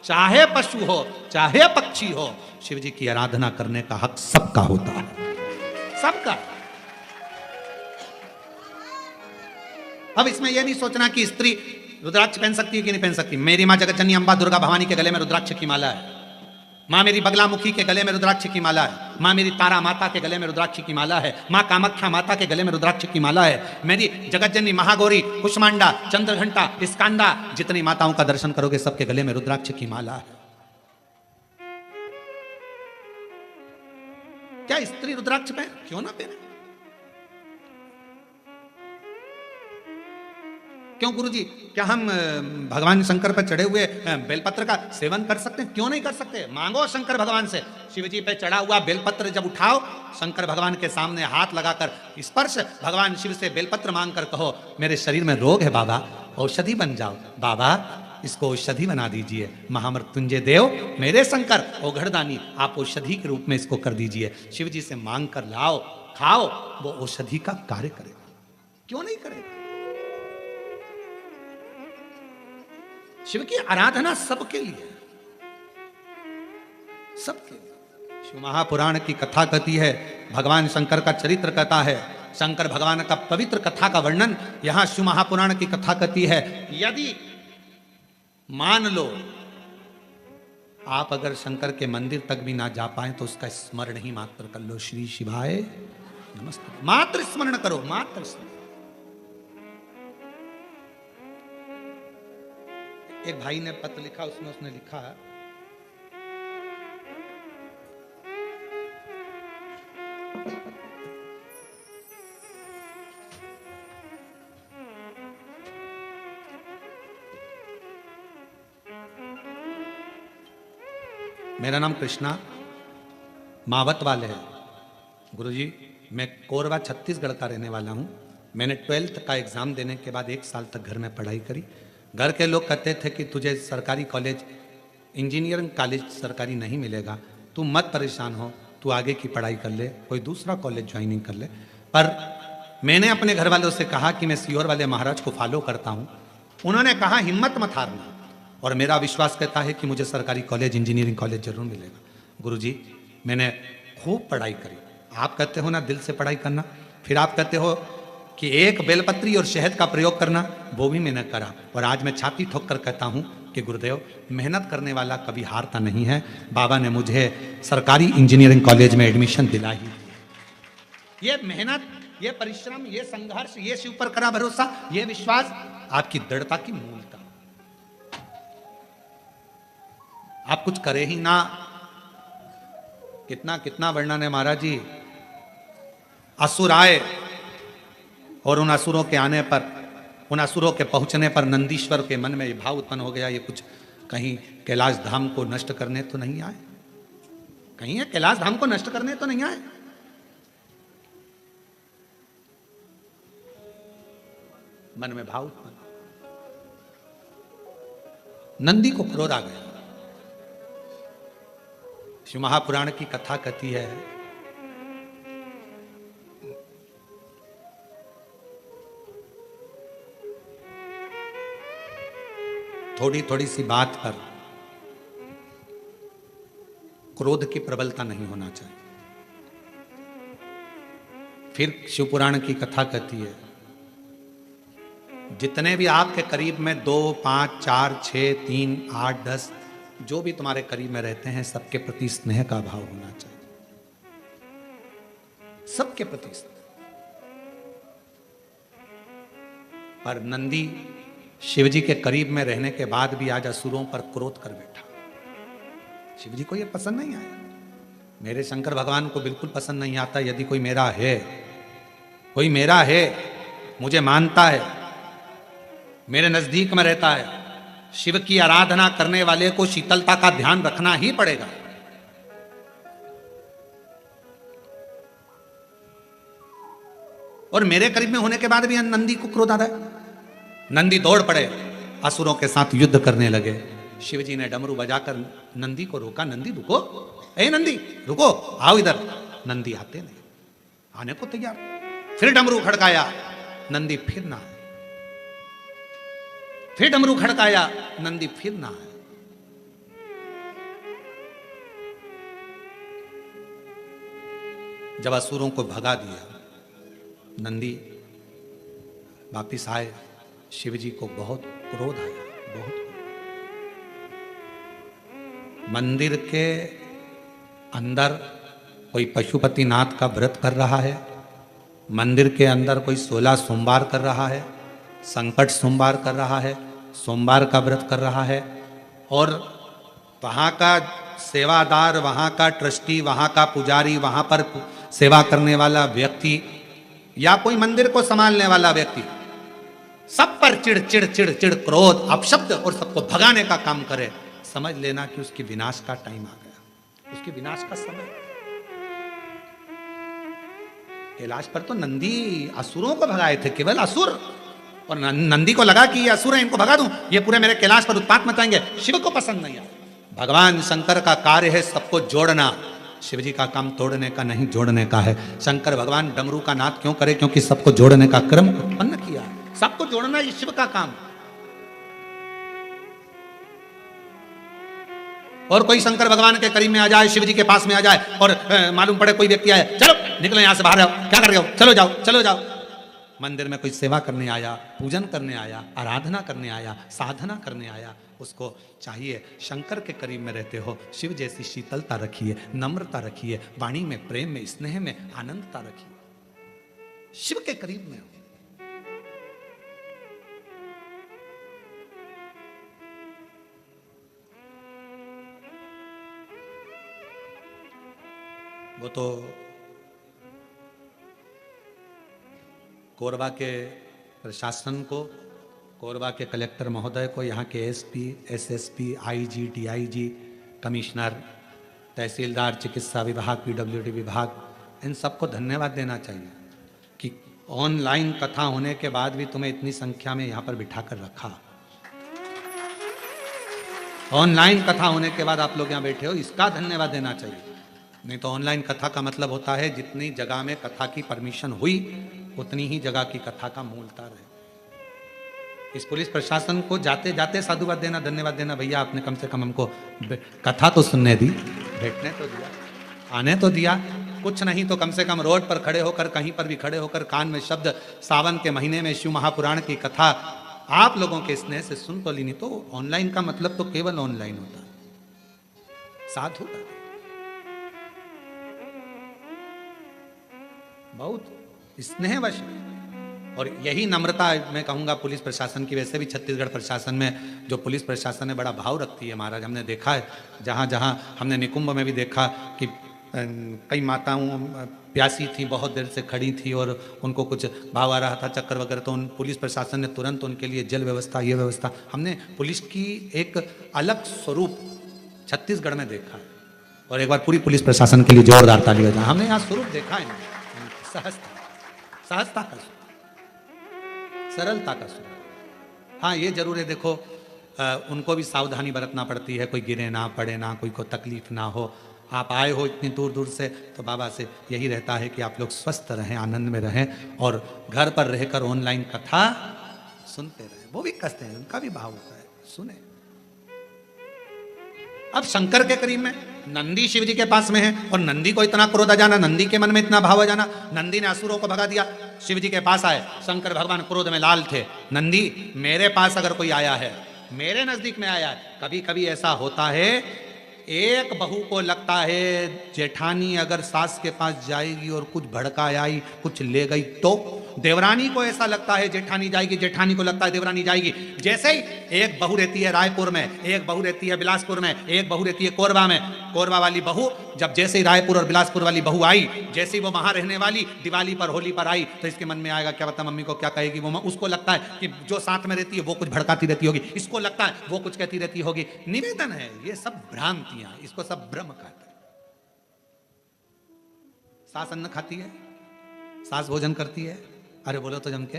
चाहे पशु हो, चाहे पक्षी हो, शिव जी की आराधना करने का हक सबका होता है, सबका। अब इसमें यह नहीं सोचना कि स्त्री रुद्राक्ष पहन सकती है कि नहीं पहन सकती। मेरी मां जगतजननी अंबा दुर्गा भवानी के गले में रुद्राक्ष की माला है, मां मेरी बगलामुखी के गले में रुद्राक्ष की माला है, मां मेरी तारा माता के गले में रुद्राक्ष की माला है, मां कामाख्या माता के गले में रुद्राक्ष की माला है, मेरी जगतजननी महागौरी, कुष्मांडा, चंद्रघंटा, स्कांदा, जितनी माताओं का दर्शन करोगे सबके गले में रुद्राक्ष की माला है। क्या स्त्री रुद्राक्ष पहने? क्यों ना पहने? क्यों गुरुजी, क्या हम भगवान शंकर पर चढ़े हुए बेलपत्र का सेवन कर सकते हैं? क्यों नहीं कर सकते? मांगो शंकर भगवान से। शिव जी पे चढ़ा हुआ बेलपत्र जब उठाओ, शंकर भगवान के सामने हाथ लगाकर स्पर्श, भगवान शिव से बेलपत्र मांगकर कहो, मेरे शरीर में रोग है बाबा, औषधि बन जाओ बाबा, इसको औषधि बना दीजिए। महामृत्युंजय देव मेरे शंकर औघड़दानी, आप औषधि के रूप में इसको कर दीजिए। शिव जी से मांग कर लाओ, खाओ, वो औषधि का कार्य करेगा। क्यों नहीं करेगा? शिव की आराधना सबके लिए, सबके लिए। शिव महापुराण की कथा कहती है, भगवान शंकर का चरित्र कहता है, शंकर भगवान का पवित्र कथा का वर्णन यहां शिव महापुराण की कथा कहती है। यदि मान लो आप अगर शंकर के मंदिर तक भी ना जा पाए तो उसका स्मरण ही मात्र कर लो, श्री शिवाय नमस्ते, मात्र स्मरण करो, मात्र स्मरण। एक भाई ने पत्र लिखा, उसमें उसने लिखा, मेरा नाम कृष्णा मावत वाले है। गुरुजी, मैं कोरबा छत्तीसगढ़ का रहने वाला हूँ। मैंने 12th का एग्ज़ाम देने के बाद 1 साल तक घर में पढ़ाई करी। घर के लोग कहते थे कि तुझे सरकारी कॉलेज, इंजीनियरिंग कॉलेज सरकारी नहीं मिलेगा, तू मत परेशान हो, तू आगे की पढ़ाई कर ले, कोई दूसरा कॉलेज ज्वाइनिंग कर ले। पर मैंने अपने घर वालों से कहा कि मैं सीहोर वाले महाराज को फॉलो करता हूँ। उन्होंने कहा हिम्मत मत हारना, और मेरा विश्वास कहता है कि मुझे सरकारी कॉलेज, इंजीनियरिंग कॉलेज जरूर मिलेगा। गुरुजी, मैंने खूब पढ़ाई करी। आप कहते हो ना दिल से पढ़ाई करना, फिर आप कहते हो कि एक बेलपत्री और शहद का प्रयोग करना, वो भी मैंने करा। और आज मैं छाती ठोक कर कहता हूँ कि गुरुदेव, मेहनत करने वाला कभी हारता नहीं है। बाबा ने मुझे सरकारी इंजीनियरिंग कॉलेज में एडमिशन दिला ही। ये मेहनत, ये परिश्रम, ये संघर्ष, ये शिव पर करा भरोसा, ये विश्वास आपकी दृढ़ता की मूलता। आप कुछ करे ही ना, कितना कितना वर्णन है महाराज जी। असुर आए और उन असुरों के आने पर, उन असुरों के पहुंचने पर नंदीश्वर के मन में ये भाव उत्पन्न हो गया, ये कुछ कहीं कैलाश धाम को नष्ट करने तो नहीं आए, कहीं ये कैलाश धाम को नष्ट करने तो नहीं आए। मन में भाव उत्पन्न, नंदी को क्रोध आ गया। शिव महापुराण की कथा कहती है, थोड़ी थोड़ी सी बात पर क्रोध की प्रबलता नहीं होना चाहिए। फिर शिवपुराण की कथा कहती है, जितने भी आपके करीब में 2, 5, 4, 6, 3, 8, 10 जो भी तुम्हारे करीब में रहते हैं, सबके प्रति स्नेह का भाव होना चाहिए, सबके प्रति स्नेह। पर नंदी शिवजी के करीब में रहने के बाद भी आज असुरों पर क्रोध कर बैठा। शिवजी को यह पसंद नहीं आया। मेरे शंकर भगवान को बिल्कुल पसंद नहीं आता यदि कोई मेरा है, कोई मेरा है, मुझे मानता है, मेरे नजदीक में रहता है। शिव की आराधना करने वाले को शीतलता का ध्यान रखना ही पड़ेगा। और मेरे करीब में होने के बाद भी नंदी को क्रोध आता है। नंदी दौड़ पड़े, असुरों के साथ युद्ध करने लगे। शिवजी ने डमरू बजाकर नंदी को रोका। नंदी रुको, ए नंदी रुको, आओ इधर। नंदी आते नहीं, आने को तैयार। फिर डमरू खड़काया, नंदी फिर ना आए। फिर डमरू खड़काया, नंदी फिर ना आए। जब असुरों को भगा दिया, नंदी वापिस आए। शिवजी को बहुत क्रोध आया, बहुत क्रोध। मंदिर के अंदर कोई पशुपतिनाथ का व्रत कर रहा है, मंदिर के अंदर कोई 16 सोमवार कर रहा है, संकट सोमवार कर रहा है, सोमवार का व्रत कर रहा है, और वहाँ का सेवादार, वहाँ का ट्रस्टी, वहाँ का पुजारी, वहाँ पर सेवा करने वाला व्यक्ति या कोई मंदिर को संभालने वाला व्यक्ति सब पर चिड़ चिड़ चिड़ चिड़, क्रोध, अपशब्द और सबको भगाने का काम करे, समझ लेना कि उसके विनाश का टाइम आ गया, उसके विनाश का समय। कैलाश पर तो नंदी असुरों को भगाए थे, केवल असुर, और नंदी को लगा कि ये असुर है, इनको भगा दूं, ये पूरे मेरे कैलाश पर उत्पात मचाएंगे। शिव को पसंद नहीं आया। भगवान शंकर का कार्य है सबको जोड़ना, शिवजी का काम तोड़ने का नहीं, जोड़ने का है। शंकर भगवान डमरू का नाद क्यों करे? क्योंकि सबको जोड़ने का क्रम उत्पन्न किया है। सबको जोड़ना ये शिव का काम। और कोई शंकर भगवान के करीब में आ जाए, शिवजी के पास में आ जाए, और मालूम पड़े कोई व्यक्ति आए, चलो निकलो यहां से, बाहर आओ, क्या कर रहे हो, चलो जाओ, चलो जाओ। मंदिर में कोई सेवा करने आया, पूजन करने आया, आराधना करने आया, साधना करने आया, उसको चाहिए शंकर के करीब में रहते हो, शिव जैसी शीतलता रखिए, नम्रता रखिए, वाणी में प्रेम में स्नेह में आनंदता रखिए, शिव के करीब में हो। वो तो कोरबा के प्रशासन को, कोरबा के कलेक्टर महोदय को, यहाँ के SP, SSP, IG, DIG, commissioner, तहसीलदार, चिकित्सा विभाग, पीडब्ल्यूडी विभाग, इन सबको धन्यवाद देना चाहिए कि ऑनलाइन कथा होने के बाद भी तुम्हें इतनी संख्या में यहाँ पर बिठा कर रखा। ऑनलाइन कथा होने के बाद आप लोग यहाँ बैठे हो, इसका धन्यवाद देना चाहिए। नहीं तो ऑनलाइन कथा का मतलब होता है जितनी जगह में कथा की परमिशन हुई उतनी ही जगह की कथा का मूलता रहे। इस पुलिस प्रशासन को जाते जाते साधुवाद देना, धन्यवाद देना, भैया आपने कम से कम हमको कथा तो सुनने दी, बैठने तो दिया, आने तो दिया, कुछ नहीं तो कम से कम रोड पर खड़े होकर, कहीं पर भी खड़े होकर कान में शब्द सावन के महीने में शिव महापुराण की कथा आप लोगों के स्नेह से सुन तो ली। नहीं तो ऑनलाइन का मतलब तो केवल ऑनलाइन होता है, साधु का बहुत स्नेहवश। और यही नम्रता मैं कहूँगा पुलिस प्रशासन की। वैसे भी छत्तीसगढ़ प्रशासन में जो पुलिस प्रशासन है बड़ा भाव रखती है महाराज। हमने देखा है जहाँ जहाँ हमने निकुंभ में भी देखा कि कई माताओं प्यासी थी, बहुत देर से खड़ी थी और उनको कुछ भाव आ रहा था, चक्कर वगैरह, तो उन पुलिस प्रशासन ने तुरंत उनके लिए जल व्यवस्था, ये व्यवस्था, हमने पुलिस की एक अलग स्वरूप छत्तीसगढ़ में देखा है। और एक बार पूरी पुलिस प्रशासन के लिए जोरदार ताली बजाएं। हमने यहाँ स्वरूप देखा है, सहजता का स्वरूप, सरलता का स्वरूप। हाँ ये जरूर है, देखो उनको भी सावधानी बरतना पड़ती है, कोई गिरे ना, पड़े ना, कोई को तकलीफ ना हो। आप आए हो इतनी दूर दूर से, तो बाबा से यही रहता है कि आप लोग स्वस्थ रहें, आनंद में रहें और घर पर रहकर ऑनलाइन कथा सुनते रहें। वो भी कसते हैं, उनका भी भाव होता है, सुने। अब शंकर के करीब में नंदी शिव जी के पास में है और नंदी को इतना क्रोध आ जाना, नंदी के मन में इतना भाव आ जाना, नंदी ने असुरों को भगा दिया, शिव जी के पास आए। शंकर भगवान क्रोध में लाल थे। नंदी मेरे पास अगर कोई आया है, मेरे नजदीक में आया है, कभी कभी ऐसा होता है एक बहू को लगता है जेठानी अगर सास के पास जाएगी और कुछ भड़का आई, कुछ ले गई, तो देवरानी को ऐसा लगता है जेठानी जाएगी, जेठानी को लगता है देवरानी जाएगी। जैसे ही एक बहू रहती है रायपुर में, एक बहू रहती है बिलासपुर में, एक बहू रहती है कोरबा में, कोरबा वाली बहू जब जैसे ही रायपुर और बिलासपुर वाली बहू आई, जैसे ही वो वहां रहने वाली दिवाली पर, होली पर आई, तो इसके मन में आएगा क्या पता मम्मी को क्या कहेगी। वो उसको लगता है कि जो साथ में रहती है वो कुछ भड़काती रहती होगी, इसको लगता है वो कुछ कहती रहती होगी। निवेदन है, ये सब भ्रांतियां, इसको सब भ्रम कहते हैं। सास अन्न खाती है, सास भोजन करती है, अरे बोलो तो जम के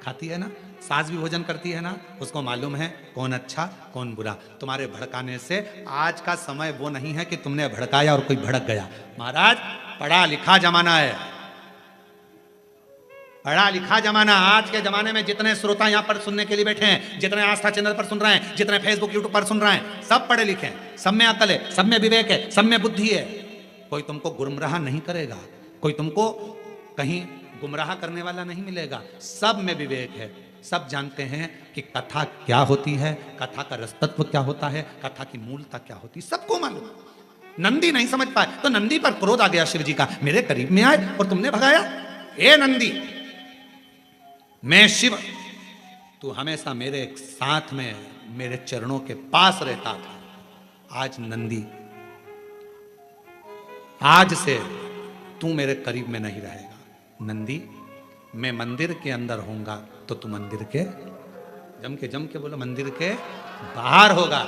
खाती है ना, सास भी भोजन करती है ना, उसको मालूम है कौन अच्छा कौन बुरा। तुम्हारे भड़काने से आज का समय वो नहीं है कि तुमने भड़काया और कोई भड़क गया। महाराज पढ़ा लिखा जमाना है, पढ़ा लिखा जमाना। आज के जमाने में जितने श्रोता यहाँ पर सुनने के लिए बैठे हैं, जितने आस्था चैनल पर सुन रहे हैं, जितने फेसबुक यूट्यूब पर सुन रहे हैं, सब पढ़े लिखे हैं, सब में अकल है, सब में विवेक है, सब में बुद्धि है। कोई तुमको गुमराह नहीं करेगा, कोई तुमको कहीं गुमराह करने वाला नहीं मिलेगा। सब में विवेक है, सब जानते हैं कि कथा क्या होती है, कथा का रसतत्व क्या होता है, कथा की मूलता क्या होती है, सबको मालूम। नंदी नहीं समझ पाए तो नंदी पर क्रोध आ गया शिव जी का। मेरे करीब में आए और तुमने भगाया। ए नंदी, मैं शिव, तू हमेशा मेरे साथ में मेरे चरणों के पास रहता था। आज नंदी, आज से तू मेरे करीब में नहीं रहेगा। नंदी, मैं मंदिर के अंदर होऊंगा तो तू मंदिर के, जम के बोलो, मंदिर के बाहर होगा।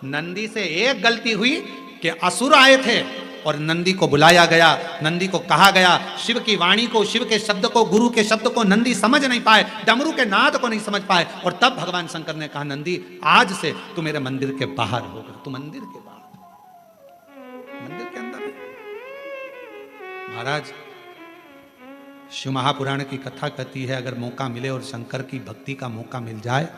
नंदी से एक गलती हुई कि असुर आए थे और नंदी को बुलाया गया, नंदी को कहा गया, शिव की वाणी को, शिव के शब्द को, गुरु के शब्द को नंदी समझ नहीं पाए, डमरू के नाद को नहीं समझ पाए। और तब भगवान शंकर ने कहा, नंदी आज से तू मेरे मंदिर के बाहर होगा। तू मंदिर के बाहर, मंदिर के अंदर। महाराज शिव महापुराण की कथा कहती है, अगर मौका मिले और शंकर की भक्ति का मौका मिल जाए,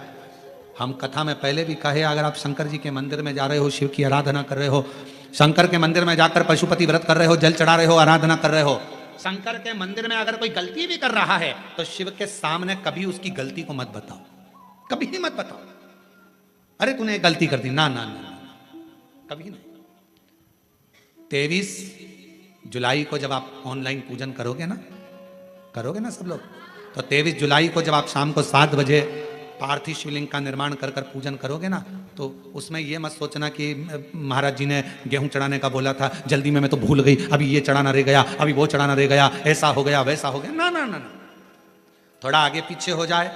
हम कथा में पहले भी कहे, अगर आप शंकर जी के मंदिर में जा रहे हो, शिव की आराधना कर रहे हो, शंकर के मंदिर में जाकर पशुपति व्रत कर रहे हो, जल चढ़ा रहे हो, आराधना कर रहे हो, शंकर के मंदिर में अगर कोई गलती भी कर रहा है तो शिव के सामने कभी उसकी गलती को मत बताओ, कभी ही मत बताओ, अरे तूने गलती कर दी, ना ना ना, ना कभी नहीं। 23 जुलाई को जब आप ऑनलाइन पूजन करोगे ना सब लोग, तो 23 जुलाई को जब आप शाम को 7 बजे पार्थिव शिवलिंग का निर्माण कर पूजन करोगे ना, तो उसमें ये मत सोचना कि महाराज जी ने गेहूं चढ़ाने का बोला था, जल्दी में मैं तो भूल गई, अभी ये चढ़ाना रह गया, अभी वो चढ़ाना रह गया, ऐसा हो गया वैसा हो गया। ना ना ना ना, थोड़ा आगे पीछे हो जाए,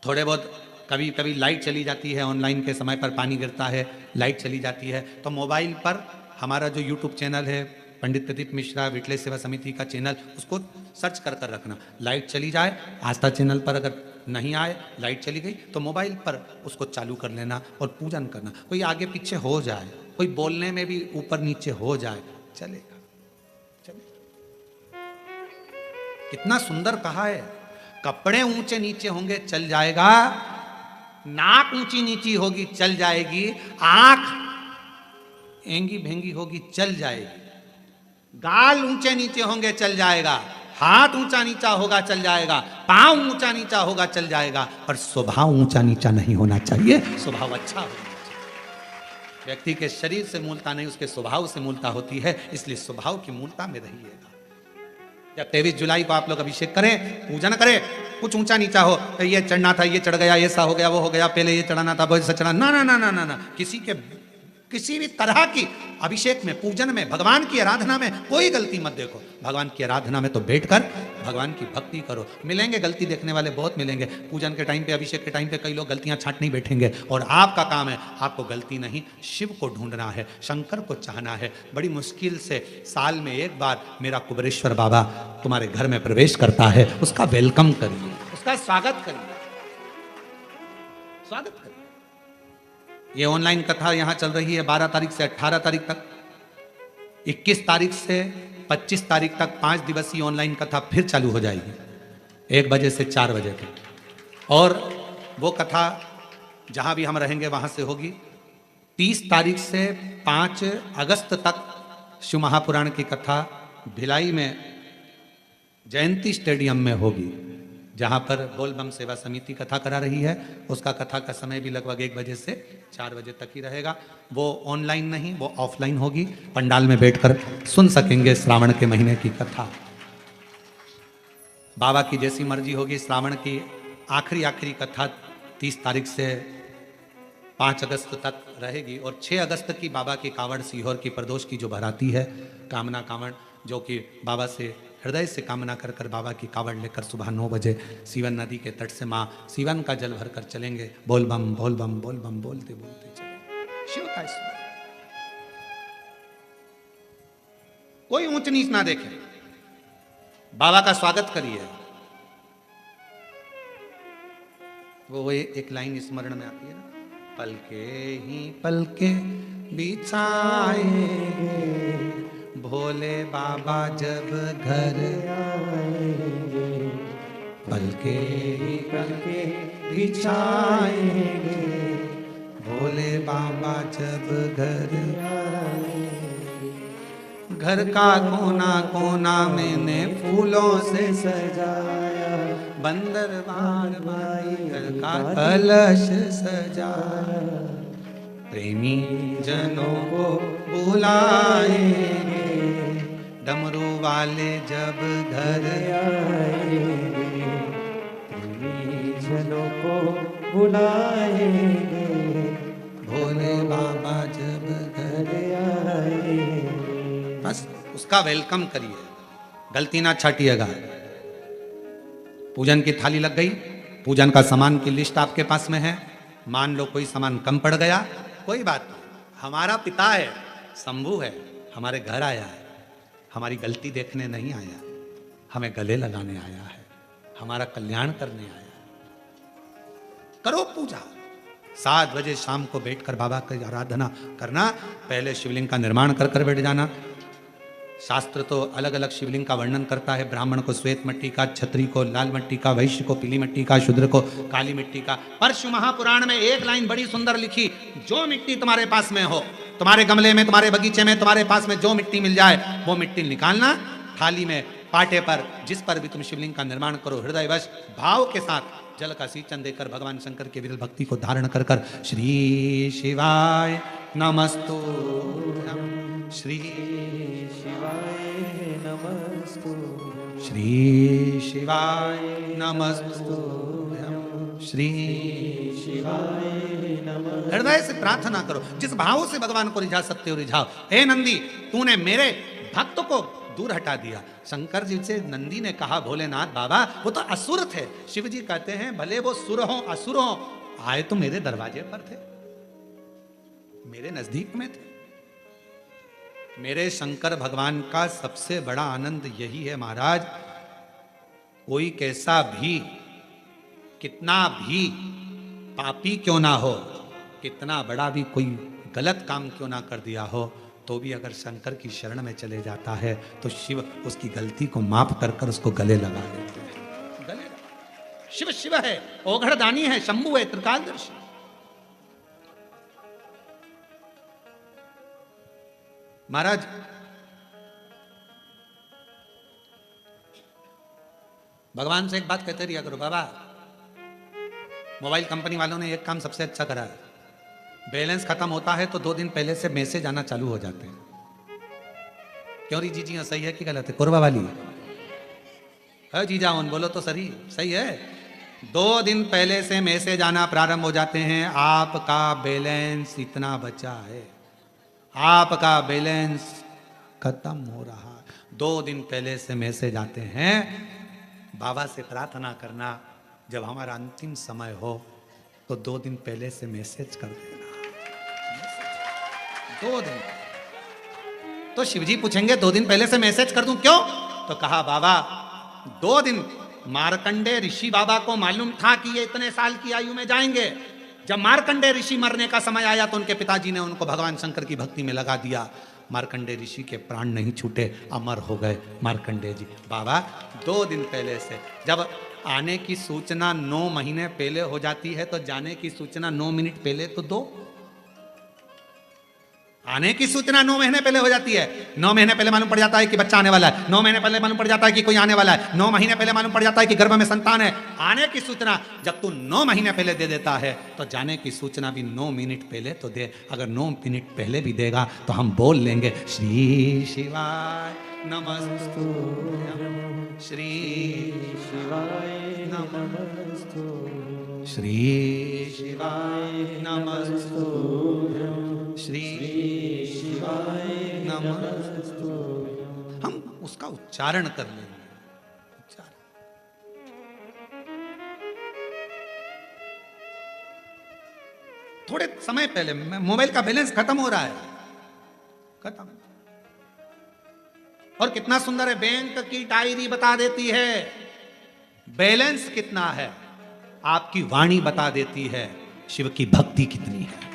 थोड़े बहुत कभी कभी लाइट चली जाती है, ऑनलाइन के समय पर पानी गिरता है, लाइट चली जाती है, तो मोबाइल पर हमारा जो यूट्यूब चैनल है पंडित प्रदीप मिश्रा विटले सेवा समिति का चैनल, उसको सर्च कर कर रखना। लाइट चली जाए, आस्था चैनल पर अगर नहीं आए, लाइट चली गई तो मोबाइल पर उसको चालू कर लेना और पूजन करना। कोई आगे पीछे हो जाए, कोई बोलने में भी ऊपर नीचे हो जाए, चलेगा चलेगा। कितना सुंदर कहा है, कपड़े ऊंचे नीचे होंगे चल जाएगा, नाक ऊंची नीची होगी चल जाएगी, आंख एंगी भेंगी होगी चल जाएगी, गाल ऊंचे नीचे होंगे चल जाएगा, हाथ ऊंचा नीचा होगा चल जाएगा, पांव ऊंचा नीचा होगा चल जाएगा, पर स्वभाव ऊंचा नीचा नहीं होना चाहिए, स्वभाव अच्छा होना चाहिए। व्यक्ति के शरीर से मूलता नहीं, उसके स्वभाव से मूलता होती है, इसलिए स्वभाव की मूलता में रहिएगा। जब 23 जुलाई को आप लोग अभिषेक करें, पूजन करें, कुछ ऊंचा नीचा हो, तो ये चढ़ना था, ये चढ़ गया, ऐसा हो गया, वो हो गया, पहले ये चढ़ाना था, वैसा चढ़ा, ना ना ना ना ना ना, किसी भी तरह की अभिषेक में, पूजन में, भगवान की आराधना में कोई गलती मत देखो। भगवान की आराधना में तो बैठकर भगवान की भक्ति करो। मिलेंगे गलती देखने वाले बहुत मिलेंगे, पूजन के टाइम पे, अभिषेक के टाइम पे कई लोग गलतियां छांट नहीं बैठेंगे, और आपका काम है, आपको गलती नहीं, शिव को ढूंढना है, शंकर को चाहना है। बड़ी मुश्किल से साल में एक बार मेरा कुबेरेश्वर बाबा तुम्हारे घर में प्रवेश करता है, उसका वेलकम करिए, उसका स्वागत करिए, स्वागत करिए। ये ऑनलाइन कथा यहां चल रही है 12 तारीख से 18 तारीख तक, 21 तारीख से 25 तारीख तक 5 दिवसीय ऑनलाइन कथा फिर चालू हो जाएगी 1 बजे से 4 बजे तक, और वो कथा जहां भी हम रहेंगे वहां से होगी। 30 तारीख से 5 अगस्त तक शिव महापुराण की कथा भिलाई में जयंती स्टेडियम में होगी, जहां पर बोलबम सेवा समिति कथा करा रही है। उसका कथा का समय भी लगभग 1 बजे से 4 बजे तक ही रहेगा। वो ऑनलाइन नहीं, वो ऑफलाइन होगी, पंडाल में बैठकर सुन सकेंगे श्रावण के महीने की कथा। बाबा की जैसी मर्जी होगी, श्रावण की आखिरी कथा 30 तारीख से 5 अगस्त तक रहेगी, और 6 अगस्त की बाबा की कांवड़ सीहोर की प्रदोष की जो भराती है, कामना कांवड़, जो कि बाबा से हृदय से कामना कर कर बाबा की कावड़ लेकर सुबह 9 बजे सीवन नदी के तट से माँ सीवन का जल भरकर चलेंगे। बोल बम बोल बम बोल बम बोलते बोलते चलेंगे। शिव का स्मरण, कोई ऊंच नीच ना देखे, बाबा का स्वागत करिए। वो एक लाइन स्मरण में आती है ना, पलके ही पलके बिछाएंगे भोले बाबा जब घर आएंगे, पलके ही पलके बिछाएंगे भोले बाबा जब घर आएंगे। घर का कोना कोना मैंने फूलों से सजाया, बंदरवान माई घर का कलश सजाया, प्रेमी जनों को बुलाएंगे डमरू वाले जब घर आएंगे, प्रेमी जनों को बुलाएंगे भोले बाबा जब घर आएंगे। बस उसका वेलकम करिए, गलती ना छाटिएगा। पूजन की थाली लग गई, पूजन का सामान की लिस्ट आपके पास में है। मान लो कोई सामान कम पड़ गया, कोई बात नहीं, हमारा पिता है, शंभू है, हमारे घर आया है, हमारी गलती देखने नहीं आया, हमें गले लगाने आया है, हमारा कल्याण करने आया है। करो पूजा। 7 बजे शाम को बैठकर बाबा की आराधना करना। पहले शिवलिंग का निर्माण कर कर बैठ जाना। शास्त्र तो अलग अलग शिवलिंग का वर्णन करता है, ब्राह्मण को श्वेत मिट्टी का, क्षत्रिय को लाल मिट्टी का, वैश्य को पीली मिट्टी का, शूद्र को काली मिट्टी का। पर शिव महापुराण में एक लाइन बड़ी सुंदर लिखी, जो मिट्टी तुम्हारे पास में हो, तुम्हारे गमले में, तुम्हारे बगीचे में, तुम्हारे पास में जो मिट्टी मिल जाए वो मिट्टी निकालना, थाली में, पाटे पर, जिस पर भी तुम शिवलिंग का निर्माण करो, हृदयवश भाव के साथ जल का सिंचन देकर भगवान शंकर के विरल भक्ति को धारण कर कर श्री शिवाय नमस्तुभ्यं, श्री शिवाय नमस्तुभ्यं, श्री शिवाय नमस्तुभ्यं, श्री शिवाय नमः। हृदय से प्रार्थना करो, जिस भाव से भगवान को रिझा सकते हो रिझाओ। हे नंदी, तूने मेरे भक्त को दूर हटा दिया। शंकर जी से नंदी ने कहा, भोलेनाथ बाबा वो तो असुर थे। शिव जी कहते हैं भले वो सुर हो असुर हो, आए तो मेरे दरवाजे पर थे, मेरे नजदीक में थे। मेरे शंकर भगवान का सबसे बड़ा आनंद यही है महाराज, कोई कैसा भी, कितना भी पापी क्यों ना हो, कितना बड़ा भी कोई गलत काम क्यों ना कर दिया हो, तो भी अगर शंकर की शरण में चले जाता है तो शिव उसकी गलती को माफ कर कर उसको गले लगा देते हैं। गले लगा। शिव शिव है, ओघड़दानी है, शंभु है, त्रिकालदर्शी। महाराज भगवान से एक बात कहते रहिए करो, बाबा मोबाइल कंपनी वालों ने एक काम सबसे अच्छा करा है, बैलेंस खत्म होता है तो 2 दिन पहले से मैसेज आना चालू हो जाते हैं। क्यों री जीजी, सही है कि गलत है? कोरबा वाली है जीजा, उन बोलो तो सही सही है। 2 दिन पहले से मैसेज आना प्रारंभ हो जाते हैं, आपका बैलेंस इतना बचा है, आपका बैलेंस खत्म हो रहा है। 2 दिन पहले से मैसेज आते हैं। बाबा से प्रार्थना करना, जब हमारा अंतिम समय हो तो 2 दिन पहले से मैसेज कर देना। 2 दिन तो शिवजी पूछेंगे 2 दिन पहले से मैसेज कर दूं क्यों? तो कहा बाबा 2 दिन मार्कंडे ऋषि बाबा को मालूम था कि ये इतने साल की आयु में जाएंगे। जब मार्कंडे ऋषि मरने का समय आया तो उनके पिताजी ने उनको भगवान शंकर की भक्ति में लगा दिया। मार्कंडे ऋषि के प्राण नहीं छूटे, अमर हो गए मार्कंडे जी। बाबा 2 दिन पहले से, जब आने की सूचना 9 महीने पहले हो जाती है तो जाने की सूचना 9 मिनट पहले तो दो। आने की सूचना 9 महीने पहले हो जाती है। 9 महीने पहले मालूम पड़ जाता है कि बच्चा आने वाला है, 9 महीने पहले मालूम पड़ जाता है कि कोई आने वाला है, 9 महीने पहले मालूम पड़ जाता है कि गर्भ में संतान है। आने की सूचना जब तू 9 महीने पहले दे देता है तो जाने की सूचना भी 9 मिनट पहले तो दे। अगर 9 मिनट पहले भी देगा तो हम बोल लेंगे श्री शिवाय नमस्तु, श्री शिवाय नमस्तु, श्री शिवाय नमस्तु, श्री शिवाय नमस्तु। हम उसका उच्चारण कर लेंगे। उच्चारण। थोड़े समय पहले मोबाइल का बैलेंस खत्म हो रहा है, खत्म। और कितना सुंदर है, बैंक की डायरी बता देती है बैलेंस कितना है, आपकी वाणी बता देती है शिव की भक्ति कितनी है।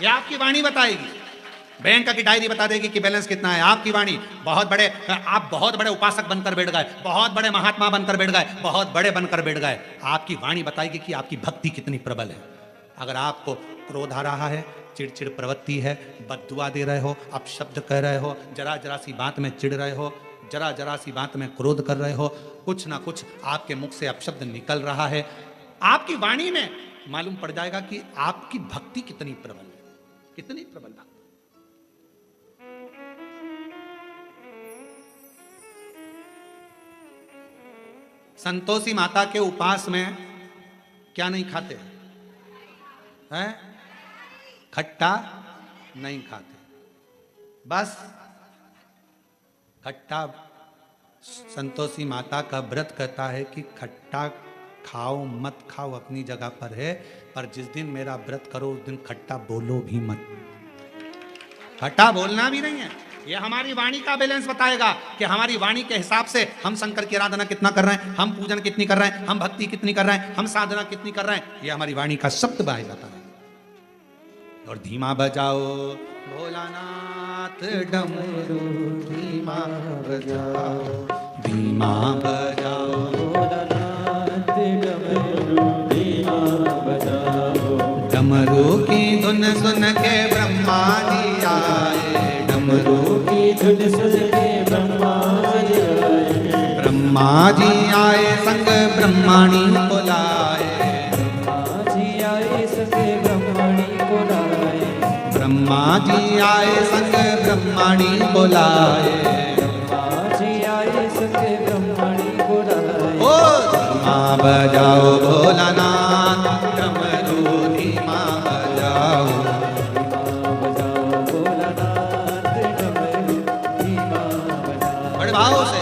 ये आपकी वाणी बताएगी। बैंक की डायरी बता देगी कि बैलेंस कितना है, आपकी वाणी। आप बहुत बड़े उपासक बनकर बैठ गए, बहुत बड़े महात्मा बनकर बैठ गए, बहुत बड़े बनकर बैठ गए, आपकी वाणी बताएगी कि आपकी भक्ति कितनी प्रबल है। अगर आपको क्रोध आ रहा है, चिड़चिड़ प्रवृत्ति है, बद्दुआ दे रहे हो, अपशब्द कह रहे हो, जरा जरा सी बात में चिढ़ रहे हो, जरा जरा सी बात में क्रोध कर रहे हो, कुछ ना कुछ आपके मुख से अपशब्द निकल रहा है, आपकी वाणी में मालूम पड़ जाएगा कि आपकी भक्ति कितनी प्रबल है, कितनी प्रबल भक्ति। संतोषी माता के उपास में क्या नहीं खाते हैं? खट्टा नहीं खाते, बस खट्टा। संतोषी माता का व्रत कहता है कि खट्टा खाओ मत खाओ अपनी जगह पर है, पर जिस दिन मेरा व्रत करो उस दिन खट्टा बोलो भी मत। खट्टा बोलना भी नहीं है। ये हमारी वाणी का बैलेंस बताएगा कि हमारी वाणी के हिसाब से हम शंकर की आराधना कितना कर रहे हैं, हम पूजन कितनी कर रहे हैं, हम भक्ति कितनी कर रहे हैं, हम साधना कितनी कर रहे हैं। ये हमारी वाणी का शब्द बाहर जाता है। और धीमा बजाओ भोलानाथ डमरू, धीमा बजाओ, धीमा बजाओ भोलानाथ डमरू, धीमा बजाओ। डमरू की धुन सुन के ब्रह्मा जी आए, डमरू की धुन सुन के ब्रह्मा जी आए। ब्रह्मा जी आए संग ब्रह्माणी को लाए, ब्रह्मा जी आए संग ब्रह्माणी को लाए, ब्रह्मा जी आए संग ब्रह्माणी को लाए, ब्रह्मा जी आए संग ब्रह्माणी को लाए। ओ धीमा बजाओ भोलानाथ डमरू, धीमा बजाओ, धीमा बजाओ भोलानाथ डमरू, धीमा बजाओ। बड़े भाव से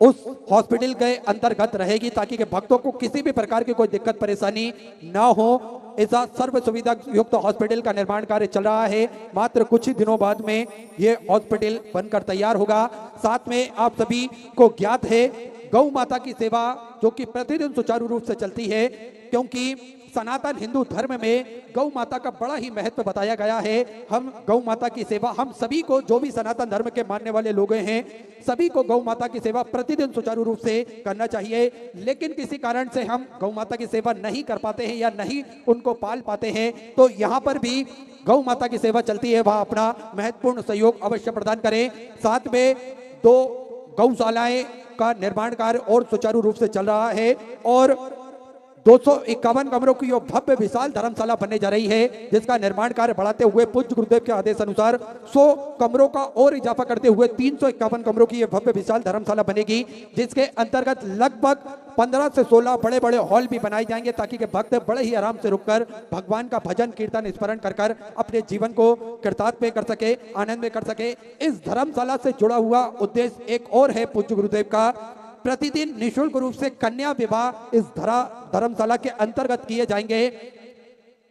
उस हॉस्पिटल के अंतर्गत रहेगी ताकि के भक्तों को किसी भी प्रकार की कोई दिक्कत परेशानी ना हो। ऐसा सर्व सुविधा युक्त हॉस्पिटल का निर्माण कार्य चल रहा है। मात्र कुछ ही दिनों बाद में ये हॉस्पिटल बनकर तैयार होगा। साथ में आप सभी को ज्ञात है गौ माता की सेवा जो कि प्रतिदिन सुचारू रूप से चलती है, क्योंकि सनातन हिंदू धर्म में गौ माता का बड़ा ही महत्व बताया गया है। हम गौ माता की सेवा, हम सभी को जो भी सनातन धर्म के मानने वाले लोग हैं सभी को गौ माता की सेवा प्रतिदिन सुचारू रूप से करना चाहिए। लेकिन किसी कारण से हम गौ माता की सेवा नहीं कर पाते हैं या नहीं उनको पाल पाते हैं, तो यहाँ पर भी गौ माता की सेवा चलती है, वह अपना महत्वपूर्ण सहयोग अवश्य प्रदान करें। साथ में 2 गौशालाएं का निर्माण कार्य और सुचारू रूप से चल रहा है और 251 कमरों की भव्य विशाल धर्मशाला बनने जा रही है, जिसका निर्माण कार्य बढ़ाते हुए पूज्य गुरुदेव के आदेश अनुसार 100 कमरों का और इजाफा करते हुए 351 कमरों की यह भव्य विशाल धर्मशाला बनेगी, जिसके अंतर्गत लगभग 15 से 16 बड़े बड़े हॉल भी बनाए जाएंगे ताकि के भक्त बड़े ही आराम से रुककर भगवान का भजन कीर्तन स्मरण कर अपने जीवन को कृतार्थ में कर सके, आनंद में कर सके। इस धर्मशाला से जुड़ा हुआ उद्देश्य एक और है पूज्य गुरुदेव का, प्रतिदिन निःशुल्क रूप से कन्या विवाह इस धर्मशाला के अंतर्गत किए जाएंगे।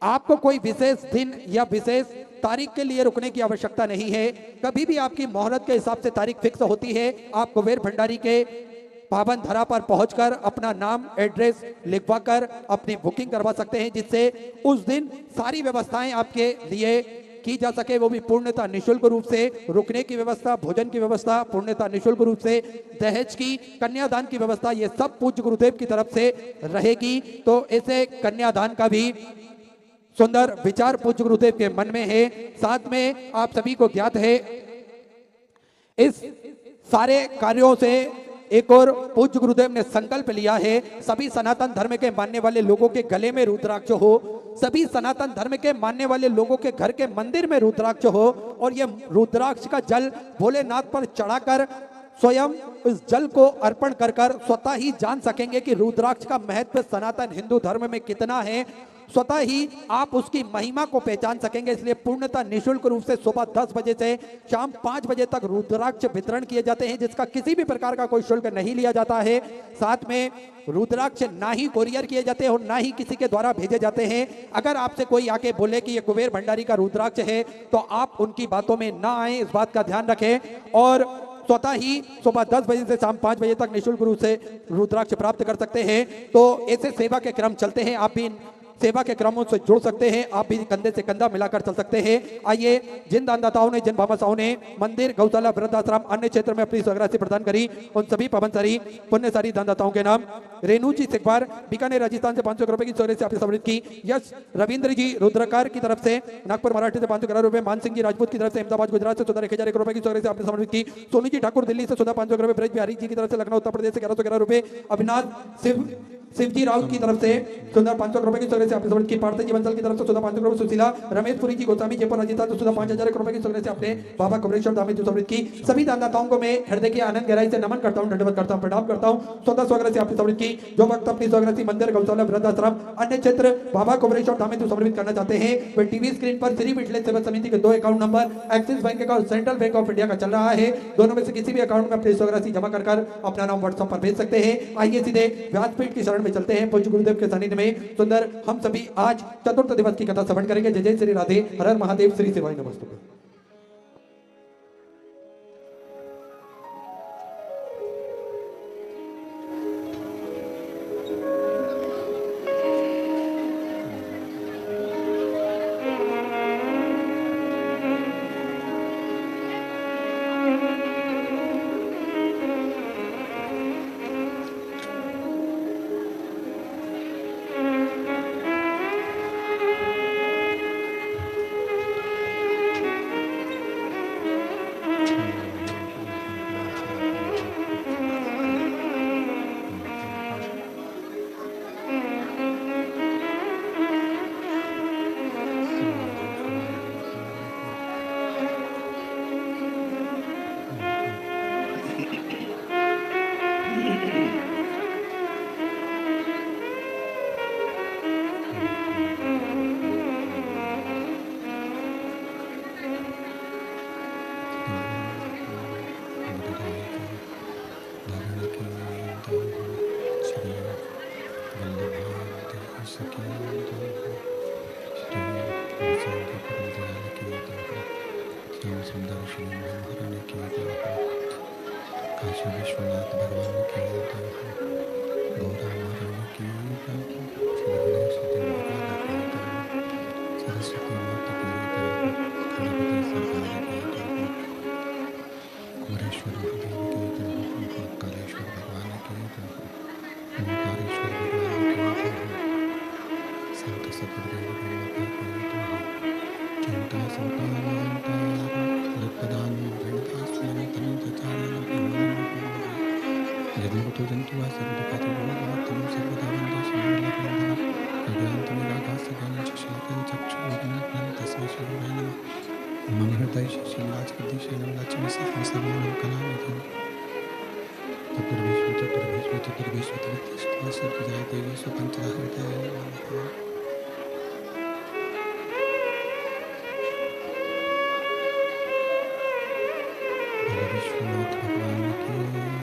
आपको कोई विशेष दिन या विशेष तारीख के लिए रुकने की आवश्यकता नहीं है। कभी भी आपकी मोहरत के हिसाब से तारीख फिक्स होती है। आप कुबेर भंडारी के पावन धरा पर पहुंचकर अपना नाम एड्रेस लिखवाकर अपनी बुकिंग करवा सकते हैं, जिससे उस दिन सारी व्यवस्थाएं आपके लिए की जा सके, वो भी पूर्णतः निःशुल्क रूप से। रुकने की व्यवस्था, भोजन की व्यवस्था पूर्णतः निःशुल्क रूप से, दहेज की, कन्यादान की व्यवस्था ये सब पूज्य गुरुदेव की तरफ से रहेगी। तो ऐसे कन्यादान का भी सुंदर विचार पूज्य गुरुदेव के मन में है। साथ में आप सभी को ज्ञात है इस सारे कार्यों से एक और पूज्य गुरुदेव ने संकल्प लिया है सभी सनातन धर्म के मानने वाले लोगों के गले में रुद्राक्ष हो, सभी सनातन धर्म के मानने वाले लोगों के घर के मंदिर में रुद्राक्ष हो और ये रुद्राक्ष का जल भोलेनाथ पर चढ़ाकर स्वयं इस जल को अर्पण कर स्वतः ही जान सकेंगे कि रुद्राक्ष का महत्व सनातन हिंदू धर्म में कितना है। स्वतः ही आप उसकी महिमा को पहचान सकेंगे। इसलिए पूर्णतः निःशुल्क रूप से सुबह 10 बजे से शाम 5 बजे तक रुद्राक्ष वितरण किए जाते हैं, जिसका किसी भी प्रकार का कोई शुल्क नहीं लिया जाता है। साथ में रुद्राक्ष ना ही कोरियर किए जाते हैं और ना ही किसी के द्वारा भेजे जाते हैं। अगर आपसे कोई आके बोले कि ये कुबेर भंडारी का रुद्राक्ष है तो आप उनकी बातों में ना आए, इस बात का ध्यान रखें और स्वतः ही सुबह 10 बजे से शाम 5 बजे तक निःशुल्क रूप से रुद्राक्ष प्राप्त कर सकते हैं। तो ऐसे सेवा के क्रम चलते हैं, आप भी सेवा के क्रमों से जुड़ सकते हैं, आप भी कंधे से कंधा मिलाकर चल सकते हैं। आइए, जिन दानदाताओं ने, जिन भामाशाओं ने मंदिर, गौशाला, वृद्धाश्रम, अन्य क्षेत्र में अपनी स्वराशि प्रदान करी, उन सभी पवनसारी पुण्यसारी दानदाताओं के नाम रेणु जी सिकवार बीकानेर राजस्थान से 500 रुपए की स्वराशि आपने समृद्ध की। यश रविंद्र जी रुद्रकार की तरफ से नागपुर महाराष्ट्र से 500 रुपए, मान सिंह जी राजपूत की तरफ से अहमदाबाद गुजरात से 1001 रुपए की स्वराशि आपने समर्पित की। सोनू जी ठाकुर दिल्ली से 500 रुपए, ब्रज बिहारी जी की तरफ से लखनऊ उत्तर प्रदेश से 1111 रुपए, अविनाश शिवजी राउत की तरफ से 500 रुपए की स्वराशि आपने समर्पित की। पार्थ जी बंसल की तरफ से 500 रुपए, सुशीला रमेशपुरी जी गोस्वामी जयपुर राजस्थान से 5000 रुपए की स्वराशि आपने बाबा कबरेश्वर धाम में समर्पित की। सभी दानदाताओं को मैं हृदय के आनंद गहराई से नमन करता हूं, दंडवत करता हूं, प्रणाम करता हूं। स्वतः स्वराशि आपने समर्पित की। जो वक्त अपनी स्वराशि मंदिर, गौशाला, वृद्धाश्रम, अन्य क्षेत्र बाबा कबरेश्वर धाम में समर्पित करना चाहते हैं, वे टीवी स्क्रीन पर श्री मिथिलेश सेवा समिति के 2 अकाउंट नंबर एक्सिस बैंक का और सेंट्रल बैंक ऑफ इंडिया का चल रहा है। दोनों में से किसी भी अकाउंट में अपनी स्वराशि जमा कर अपना नाम व्हाट्सएप पर भेज सकते हैं। आइए सीधे व्यासपीठ की शरण में चलते हैं। पूज्य गुरुदेव के सानिध्य में सुंदर हम सभी आज चतुर्थ दिवस की कथा श्रवण करेंगे। जय जय श्री राधे, हर हर महादेव, श्री शिवाय नमस्तुभ्यं। श्री महारानी की जय हो। काशी विश्वनाथ भगवान की जय हो। गौरा महारानी की जय हो। श्री गणेश देव भगवान की जय हो। सरस्वती माता की जय हो। गणपति सरकार की जय हो। कुमरेश्वर महादेव की जय हो। महाकालेश्वर भगवान की जय हो। ओंकारेश्वर भगवान की जय हो। संत सतगुरुदेव की माता की जय हो। चिंता संतानंता प्रदानी गणदास्वामी तनुजाचार्य यदि जंतु सर्वदुःखाति भूतम सर्वदा वन्दे श्रीवल्लभं हृदयान्तमिरागास्य ज्ञानं चक्षुः चक्षुर्विघ्नं तस्मै श्रीगुरुवे नमः। मम हृदये श्रीनिवासकृतिशयनं लक्ष्मी सर्वं कलानिधिं चतुर्भीष्म जय देवी स्वपंचदा हृदय। विश्वनाथ भगवान